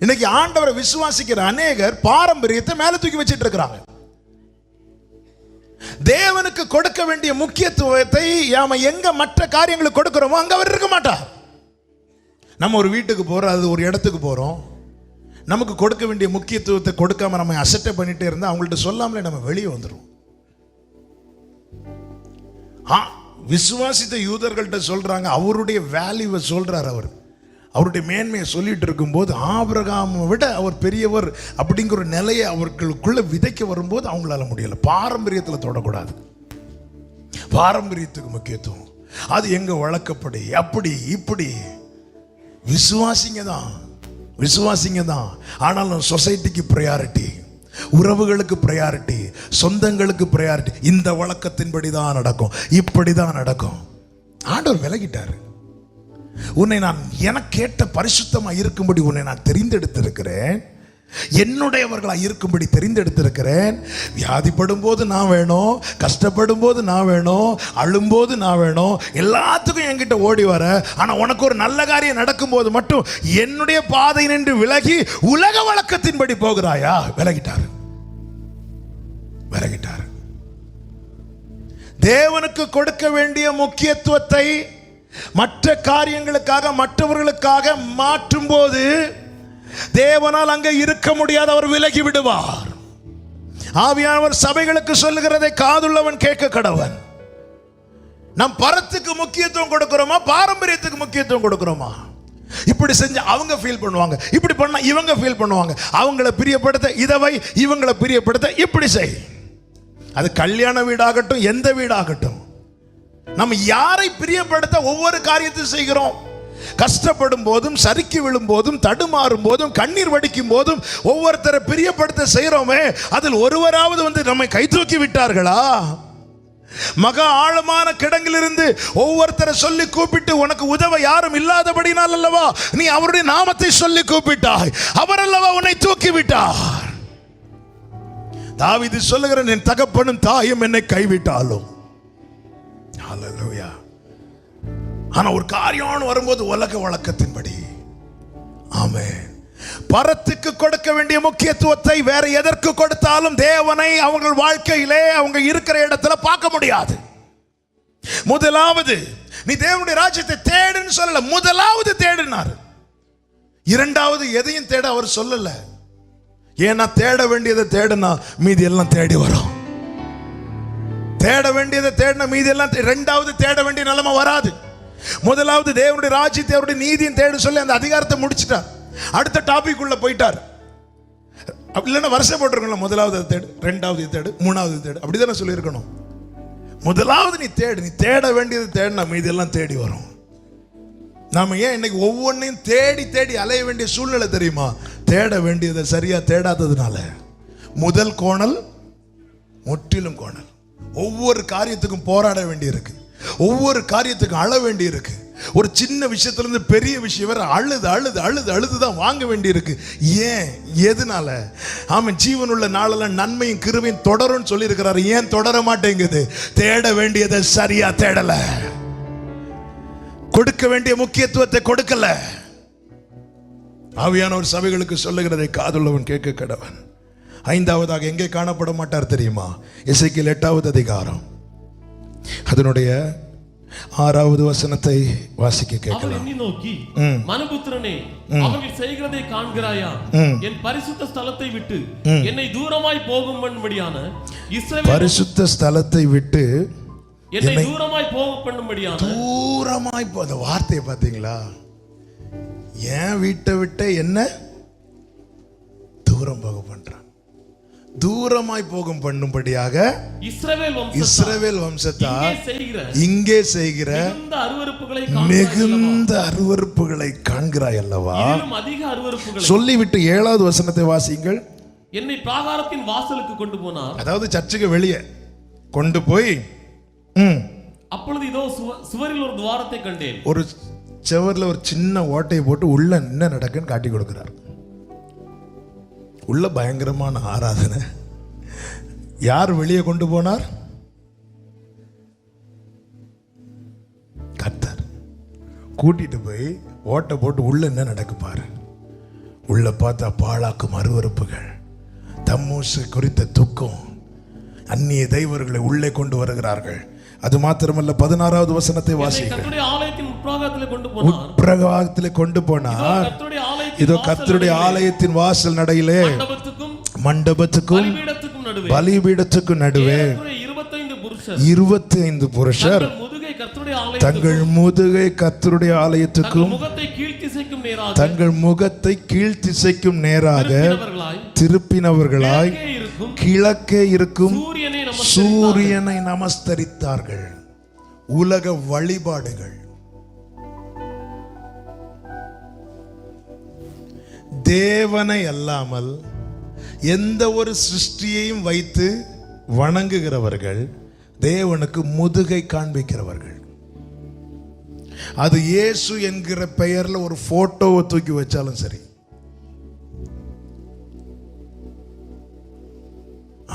இன்னைக்கு ஆண்டவரை விசுவாசிக்கிற அநேகர் பாரம்பரியத்தை மேல தூக்கி வச்சிட்டு இருக்கிறாங்க. தேவனுக்கு கொடுக்க வேண்டிய முக்கியத்துவத்தை நாம எங்க மற்ற காரியங்களுக்கு கொடுக்கிறோமோ அங்க அவர் இருக்க மாட்டார். நம்ம ஒரு வீட்டுக்கு போறோம், அது ஒரு இடத்துக்கு போறோம், நமக்கு கொடுக்க வேண்டிய முக்கியத்துவத்தை கொடுக்காம நம்ம அசட்டை பண்ணிட்டே இருந்தா அவங்கள்ட்ட சொல்லாமலே நம்ம வெளியே வந்துடும். விசுவாசித்த யூதர்கள்ட்ட சொல்றாங்க, அவருடைய வேல்யூவை சொல்றார். அவருடைய மேன்மையை சொல்லிட்டு இருக்கும்போது ஆபிரகாமை விட அவர் பெரியவர் அப்படிங்கிற ஒரு நிலையை அவர்களுக்குள்ள விதைக்க வரும்போது அவங்களால முடியல. பாரம்பரியத்தில் தொடக்கூடாது. பாரம்பரியத்துக்கு முக்கியத்துவம். அது எங்க வழக்கப்படி அப்படி இப்படி. விசுவாசிங்க தான். ஆனாலும் சொசைட்டிக்கு ப்ரையாரிட்டி, உறவுகளுக்கு ப்ரையாரிட்டி, சொந்தங்களுக்கு ப்ரையாரிட்டி. இந்த வழக்கத்தின்படி தான் நடக்கும், இப்படிதான் நடக்கும். ஆண்டவர் விலகிட்டாரு. உன்னை நான் எனக்கேற்ற பரிசுத்தமா இருக்கும்படி உன்னை நான் தெரிந்தெடுத்திருக்கிறேன். என்னுடையவர்களாக இருக்கும்படி தெரிந்தெடுத்திருக்கிறேன். வியாதிப்படும் போது நான் வேணும், கஷ்டப்படும் போது நான் வேணும், அழும்போது நான் வேணும், எல்லாத்துக்கும் என்கிட்ட ஓடி வர. ஆனா உனக்கு ஒரு நல்ல காரியம் நடக்கும் போது மட்டும் என்னுடைய பாதை நின்று விலகி உலக வழக்கத்தின்படி போகிறாயா? விலகிட்டாரு. தேவனுக்கு கொடுக்க வேண்டிய முக்கியத்துவத்தை மற்ற காரியங்களுக்காக மற்றவர்களுக்காக மாற்றும் போது தேவனால் அங்கே இருக்க முடியாது, அவர் விலகி விடுவார். ஆவியானவர் சபைகளுக்கு சொல்லுகிறதை காதுள்ளவன் கேட்க கடவன். நாம் பரத்துக்கு முக்கியத்துவம் கொடுக்கிறோமா, பாரம்பரியத்துக்கு முக்கியத்துவம் கொடுக்கிறோமா? இப்படி செஞ்சு அவங்க ஃபீல் பண்ணுவாங்க, இப்படி பண்ணா இவங்க ஃபீல் பண்ணுவாங்க. அவங்கள பிரியப்படுத்த இதவை, இவங்களை பிரியப்படுத்த இப்படி செய். அது கல்யாண வீடாகட்டும், எந்த வீடாகட்டும், நம்ம யாரை பிரியப்படுத்த ஒவ்வொரு காரியத்தையும் செய்கிறோம். கஷ்டப்படும் போதும், சறுக்கி விழும் போதும், தடுமாறும் போதும், கண்ணீர் வடிக்கும் போதும் ஒவ்வொருத்தரை பிரியப்படுத்த செய்கிறோமே, அதில் ஒருவராவது வந்து நம்மை கை தூக்கி விட்டார்களா? மகா ஆழமான கிடங்கிலிருந்து ஒவ்வொருத்தரை சொல்லி கூப்பிட்டு உனக்கு உதவ யாரும் இல்லாதபடினால் அல்லவா நீ அவருடைய நாமத்தை சொல்லி கூப்பிட்டாய், அவர் அல்லவா உன்னை தூக்கி விட்டார். தாவீது சொல்லுகிறான், என் தகப்பனும் தாயும் என்னை கைவிட்டாலும். ஹல்லேலூயா. ஆனா ஒரு காரியம் வரும்போது உலக வழக்கத்தின்படி. ஆமென். பரத்துக்கு கொடுக்க வேண்டிய முக்கியத்துவத்தை வேற எதற்கு கொடுத்தாலும் தேவனை அவங்க வாழ்க்கையிலே அவங்க இருக்கிற இடத்துல பார்க்க முடியாது. முதலாவது நீ தேவனுடைய ராஜ்யத்தை தேடுன்னு சொல்லல, முதலாவது தேடினார். இரண்டாவது எதையும் தேட அவர் சொல்லல. ஏன்னா தேட வேண்டியதை தேடினா மீதி எல்லாம் தேடி வரும். தேட வேண்டியதை தேடினா மீதி எல்லாம் இரண்டாவது தேட வேண்டிய நிலைமை வராது. முதலாவது தேவனுடைய ராஜ்யத்தை அவருடைய நீதியும் தேடு சொல்லி அந்த அதிகாரத்தை முடிச்சிட்டார். அடுத்த டாபிக் உள்ள போயிட்டார். இல்லைன்னா வருஷம் போட்டிருக்கணும், முதலாவது தேடு, ரெண்டாவது தேடு, மூணாவது தேடு, அப்படிதானே சொல்லியிருக்கணும். முதலாவது நீ தேடு, நீ தேட வேண்டியது தேடினா மீதி எல்லாம் தேடி வரும். நாம ஏன் இன்னைக்கு ஒவ்வொன்றையும் தேடி தேடி அலைய வேண்டிய சூழ்நிலை தெரியுமா? தேட வேண்டியதை சரியா தேடாததுனால. முதல் கோணல் முற்றிலும் கோணல். ஒவ்வொரு காரியத்துக்கும் போராட வேண்டி இருக்கு, ஒவ்வொரு காரியத்துக்கும் அழ வேண்டி இருக்கு. ஒரு சின்ன விஷயத்திலிருந்து பெரிய விஷயம் வரை அழுது அழுது அழுது அழுதுதான் வாங்க வேண்டி இருக்கு. ஏன்? எதனால? ஆமாம், ஜீவனுள்ள நாளெல்லாம் நன்மையும் கிருபையும் தொடரும்னு சொல்லி இருக்கிறாரு. ஏன் தொடர மாட்டேங்குது? தேட வேண்டியதை சரியா தேடல, கொடுக்க வேண்டிய முக்கியத்துவத்தை கொடுக்கல. ஆவியானவர் சபைகளுக்கு சொல்லுகிறதை காதுள்ளவன் கேட்க கடவன். ஐந்தாவதாக எங்கே காணப்பட மாட்டார் தெரியுமா? எசேக்கியேல் 8வது அதிகாரம் அதனுடைய 6வது வசனத்தை வாசிக்க கேட்கலாம். என்னை நோக்கி, மனுபுத்திரனே, அவர்கள் செய்கிறதை காண்கிறாயா? என் பரிசுத்த ஸ்தலத்தை விட்டு என்னை தூரமாய் போகும்படியான பரிசுத்த ஸ்தலத்தை விட்டு என்னை தூரமாய் போக பண்ணும்படியாக. தூரமாய் அந்த வார்த்தையை பார்த்தீங்களா? என் வீட்டை விட்டு என்ன தூரம் போக பண்றான். தூரமாய் போகும் பண்ணும்படியாக இஸ்ரவேல் வம்சத்தார் இங்கே செய்கிற மிகுந்த அருவருப்புகளை காண்கிறாய் அல்லவா? சொல்லிவிட்டு 7வது வசனத்தை வாசிங்கள். என்னை பிராகாரத்தின் வாசலுக்கு கொண்டு போனார். அதாவது சர்ச்சுக்கு வெளியே கொண்டு போய், அப்பொழுது இதோ சுவரில் ஒரு துவாரத்தை கண்டேன். ஒரு செவர்ல ஒரு சின்ன ஓட்டையை போட்டு உள்ள என்ன நடக்குன்னு காட்டி கொடுக்கிறார். உள்ள பயங்கரமான ஆராதனை. யார் வெளியே கொண்டு போனார்? கர்த்தர் கூட்டிட்டு போய் ஓட்டை போட்டு உள்ள என்ன நடக்கு பாரு. உள்ள பார்த்தா பாழாக்கும் அருவருப்புகள், தம்மூசு குறித்த துக்கம், அந்நிய தெய்வர்களை உள்ளே கொண்டு வருகிறார்கள். அது மாத்திரமல்ல, 16வது வசனத்தை வாசிங்கள். உட்பிரகாரத்திலே கொண்டு போனார். இதோ கர்த்தருடைய ஆலயத்தின் வாசல் நடையிலே மண்டபத்துக்கும் பலிபீடத்துக்கும் நடுவே 25 புருஷர் தங்கள் முதுகை கர்த்தருடைய ஆலயத்துக்கும் தங்கள் முகத்தை கீழ்த்திசைக்கும் நேராக திருப்பினவர்களாய் கிழக்கே இருக்கும் சூரியனை நமஸ்கரித்தார்கள். உலக வழிபாடுகள். தேவனை அல்லாமல் எந்த ஒரு சிருஷ்டியையும் வைத்து வணங்குகிறவர்கள் தேவனுக்கு முதுகை காண்பிக்கிறவர்கள். அது இயேசு என்கிற பெயர்ல ஒரு போட்டோவை தூக்கி வச்சாலும் சரி.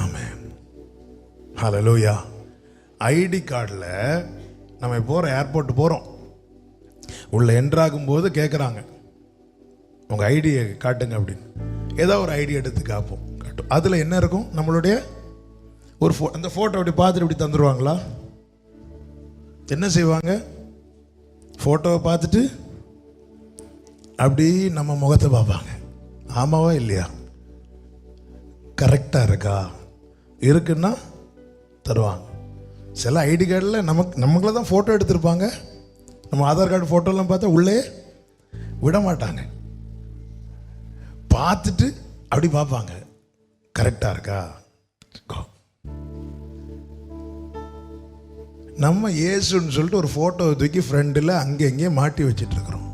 ஆமென், ஹல்லேலூயா. ஐடி கார்டில் நம்ம போகிற ஏர்போர்ட் போகிறோம், உள்ள என்ட்ராகும் போது கேட்குறாங்க உங்கள் ஐடியை காட்டுங்க அப்படின்னு. ஏதோ ஒரு ஐடி எடுத்து காட்டும். அதில் என்ன இருக்கும்? நம்மளுடைய ஒரு அந்த ஃபோட்டோ அப்படி பார்த்துட்டு இப்படி தந்துடுவாங்களா? என்ன செய்வாங்க? ஃபோட்டோவை பார்த்துட்டு அப்படி நம்ம முகத்தை பார்ப்பாங்க. ஆமாவா இல்லையா? கரெக்டாக இருக்கா? இருக்குன்னா தருவாங்க. சில ஐடி கார்டில் நமக்குள்ள தான் ஃபோட்டோ எடுத்திருப்பாங்க. நம்ம ஆதார் கார்டு ஃபோட்டோலாம் பார்த்தா உள்ளே விட மாட்டாங்க. பார்த்துட்டு அப்படி பார்ப்பாங்க, கரெக்டாக இருக்கா? நம்ம இயேசுன்னு சொல்லிட்டு ஒரு ஃபோட்டோவை தூக்கி ஃப்ரெண்டில் அங்கே இங்கே மாட்டி வச்சிட்டு இருக்கிறோம்.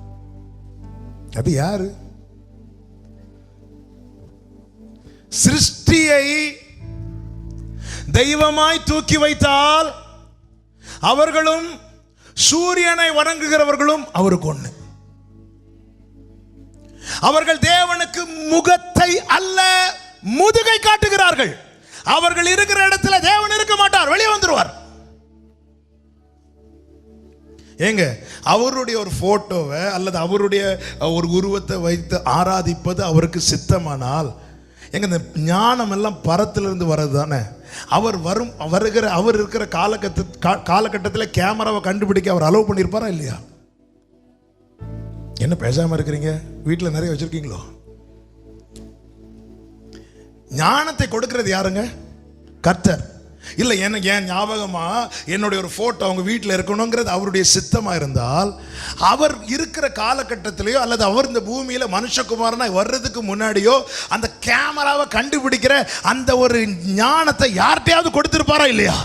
அது யாரு? சிருஷ்டியை தெய்வமாய் தூக்கி வைத்தால் அவர்களும் சூரியனை வணங்குகிறவர்களும் அவருக்கு ஒண்ணு. அவர்கள் தேவனுக்கு முகத்தை அல்ல முதுகை காட்டுகிறார்கள். அவர்கள் இருக்கிற இடத்துல தேவன் இருக்க மாட்டார், வெளியே வந்துருவார். ஏங்க, அவருடைய ஒரு போட்டோவை அல்லது அவருடைய ஒரு உருவத்தை வைத்து ஆராதிப்பது அவருக்கு சித்தமானால், எங்க இந்த ஞானம் எல்லாம் பரத்திலிருந்து வர்றது தானே. அவர் இருக்கிற காலகட்டத்தில் கேமராவை கண்டுபிடிக்க அவர் அலோவ் பண்ணியிருப்பாரா இல்லையா? என்ன பேசாம இருக்கிறீங்க? வீட்டில் நிறைய வச்சிருக்கீங்களோ? ஞானத்தை கொடுக்கிறது யாருங்க? கர்த்தர். இல்லை, எனக்கு ஏன் ஞாபகமா என்னுடைய ஒரு போட்டோ அவங்க வீட்டில் இருக்கணுங்கிறது அவருடைய சித்தமா இருந்தால், அவர் இருக்கிற காலகட்டத்திலேயோ அல்லது அவர் இந்த பூமியில மனுஷகுமாரனா வர்றதுக்கு முன்னாடியோ அந்த கேமராவை கண்டுபிடிக்கிற அந்த ஒரு ஞானத்தை யார்கிட்டயாவது கொடுத்திருப்பாரா இல்லையா?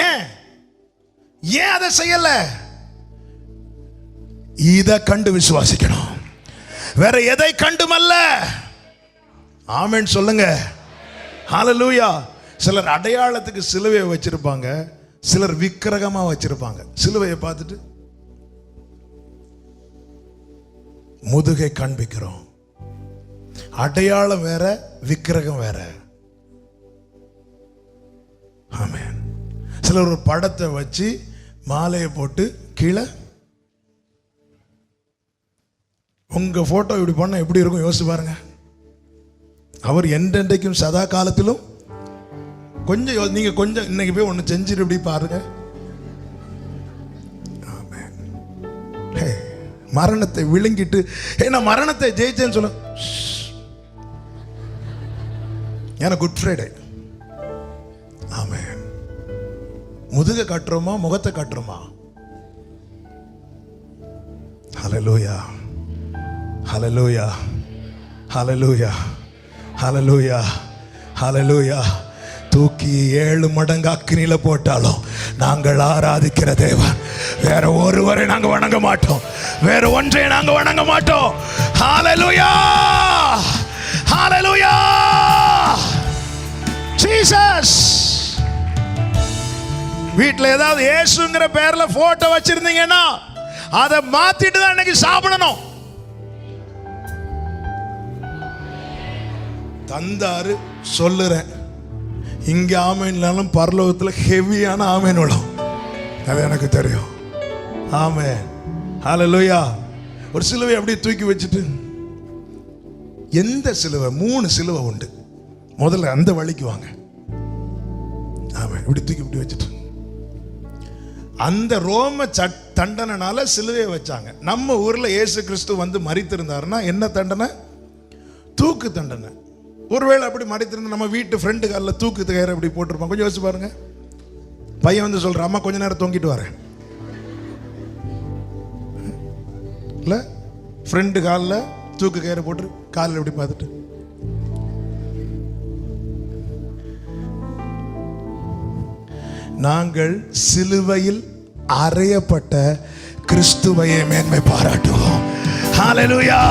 ஏன் அதை செய்யல? இதை கண்டு விசுவாசிக்கணும், வேற எதை கண்டுமல்ல. ஆமென் சொல்லுங்க, ஹல்லேலூயா. சிலர் அடையாளத்துக்கு சிலுவையை வச்சிருப்பாங்க, சிலர் விக்கிரகமா வச்சிருப்பாங்க. சிலுவையை பார்த்துட்டு முதுகை காண்பிக்கிறோம். அடையாளம் வேற, விக்கிரகம் வேற. ஆமென். சிலர் ஒரு படத்தை வச்சு மாலையை போட்டு கீழே, உங்க போட்டோ இப்படி பண்ண எப்படி இருக்கும் யோசிச்சு பாருங்க. அவர் என்றென்றைக்கும் சதா காலத்திலும் கொஞ்சம் நீங்க கொஞ்சம் இன்னைக்கு போய் ஒன்று செஞ்சுட்டு இப்படி பாருங்க. மரணத்தை விழுங்கிட்டு நான் மரணத்தை ஜெயிச்சேன்னு சொல்ல. ஏன்னா குட் ஃப்ரைடே. ஆமென். முதுக காட்டுறோமா, முகத்தை காட்டுறோமா? ஹல்லேலூயா, ஹல்லேலூயா, ஹல்லேலூயா, ஹல்லேலூயா, ஹல்லேலூயா. தூக்கி 7 மடங்கு அக்கினியில போட்டாலும் நாங்கள் ஆராதிக்கிற தேவன் வேற ஒருவரை நாங்க வணங்க மாட்டோம், வேற ஒன்றை நாங்க வணங்க மாட்டோம். ஹல்லேலூயா, ஹல்லேலூயா, ஜீசஸ். வீட்டில் ஏதாவது இயேசுங்கிற பேர்ல போட்டோ வச்சிருந்தீங்கன்னா அதை மாத்திட்டு தான் இன்னைக்கு சாப்பிடணும். தந்தாரு சொல்லுறேன், இங்க ஆமேன்னாலும் பரலோகத்தில் ஹெவியான ஆமேன் விடும், அது எனக்கு தெரியும். ஆமென், ஹல்லேலூயா. ஒரு சிலுவை அப்படியே தூக்கி வச்சுட்டு, எந்த சிலுவை? 3 சிலுவை உண்டு. முதல்ல அந்த வழிக்கு வாங்க. ஆமென். இப்படி தூக்கி இப்படி வச்சுட்டு, அந்த ரோம தண்டனைனால சிலுவையை வச்சாங்க. நம்ம ஊர்ல இயேசு கிறிஸ்து வந்து மரித்திருந்தாருன்னா என்ன தண்டனை? தூக்கு தண்டனை. ஒருவேளை அப்படி மறைத்திருந்த நம்ம வீட்டு ஃப்ரெண்டு காலில் தூக்கு கயிறு அப்படி போட்டிருப்பான். கொஞ்சம் யோசிச்சு பாருங்க. பையன் வந்து சொல்ற, அம்மா கொஞ்ச நேரம் தொங்கிட்டு வரேன், இல்ல ஃப்ரெண்டு காலில் தூக்கு கயிறு போட்டு காலில் எப்படி பார்த்துட்டு, நாங்கள் சிலுவையில் அறையப்பட்ட கிறிஸ்துவையை மேன்மை பாராட்டுவோம். ஹல்லேலூயா,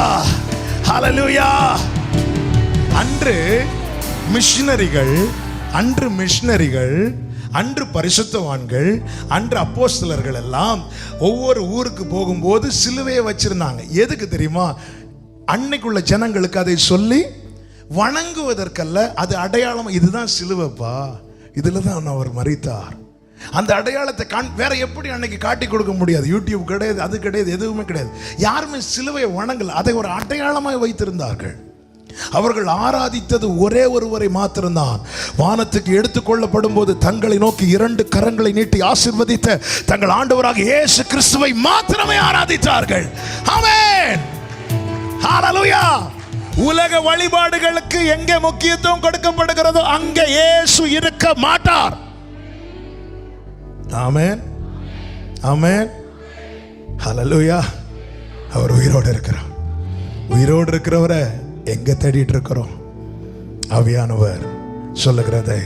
ஹல்லேலூயா. அன்று மிஷனரிகள், அன்று பரிசுத்தவான்கள், அன்று அப்போஸ்தலர்கள் எல்லாம் ஒவ்வொரு ஊருக்கு போகும்போது சிலுவையை வச்சிருந்தாங்க. எதுக்கு தெரியுமா? அன்னைக்குள்ள ஜனங்களுக்கு அதை சொல்லி வணங்குவதற்கல்ல, அது அடையாளம். இதுதான் சிலுவைப்பா, இதுல தான் அவர் மரித்தார். அந்த அடையாளத்தை வேற எப்படி அன்னைக்கு காட்டி கொடுக்க முடியாது? யூடியூப் கிடையாது, அது கிடையாது, எதுவுமே கிடையாது. யாருமே சிலுவையை வணங்கல, அதை ஒரு அடையாளமாக வைத்திருந்தார்கள். அவர்கள் ஆராதித்தது ஒரே ஒருவரை மாத்திரம்தான். வானத்துக்கு எடுத்துக்கொள்ளப்படும் போது தங்களை நோக்கி 2 கரங்களை நீட்டி ஆசீர்வதித்த தங்கள் ஆண்டவராக இயேசு கிறிஸ்துவை மாத்திரமே ஆராதித்தார்கள். ஆமென், ஹல்லேலூயா. உலக வழிபாடுகளுக்கு எங்கே முக்கியத்துவம் கொடுக்கப்படுகிறதோ அங்கே இயேசு இருக்க மாட்டார். ஆமென், ஆமென், ஹல்லேலூயா. அவர் உயிரோடு இருக்கிறார். உயிரோடு இருக்கிறவரை எங்க தேடிட்டு இருக்கிறோம்? ஆவியானவர் சொல்லுகிறதை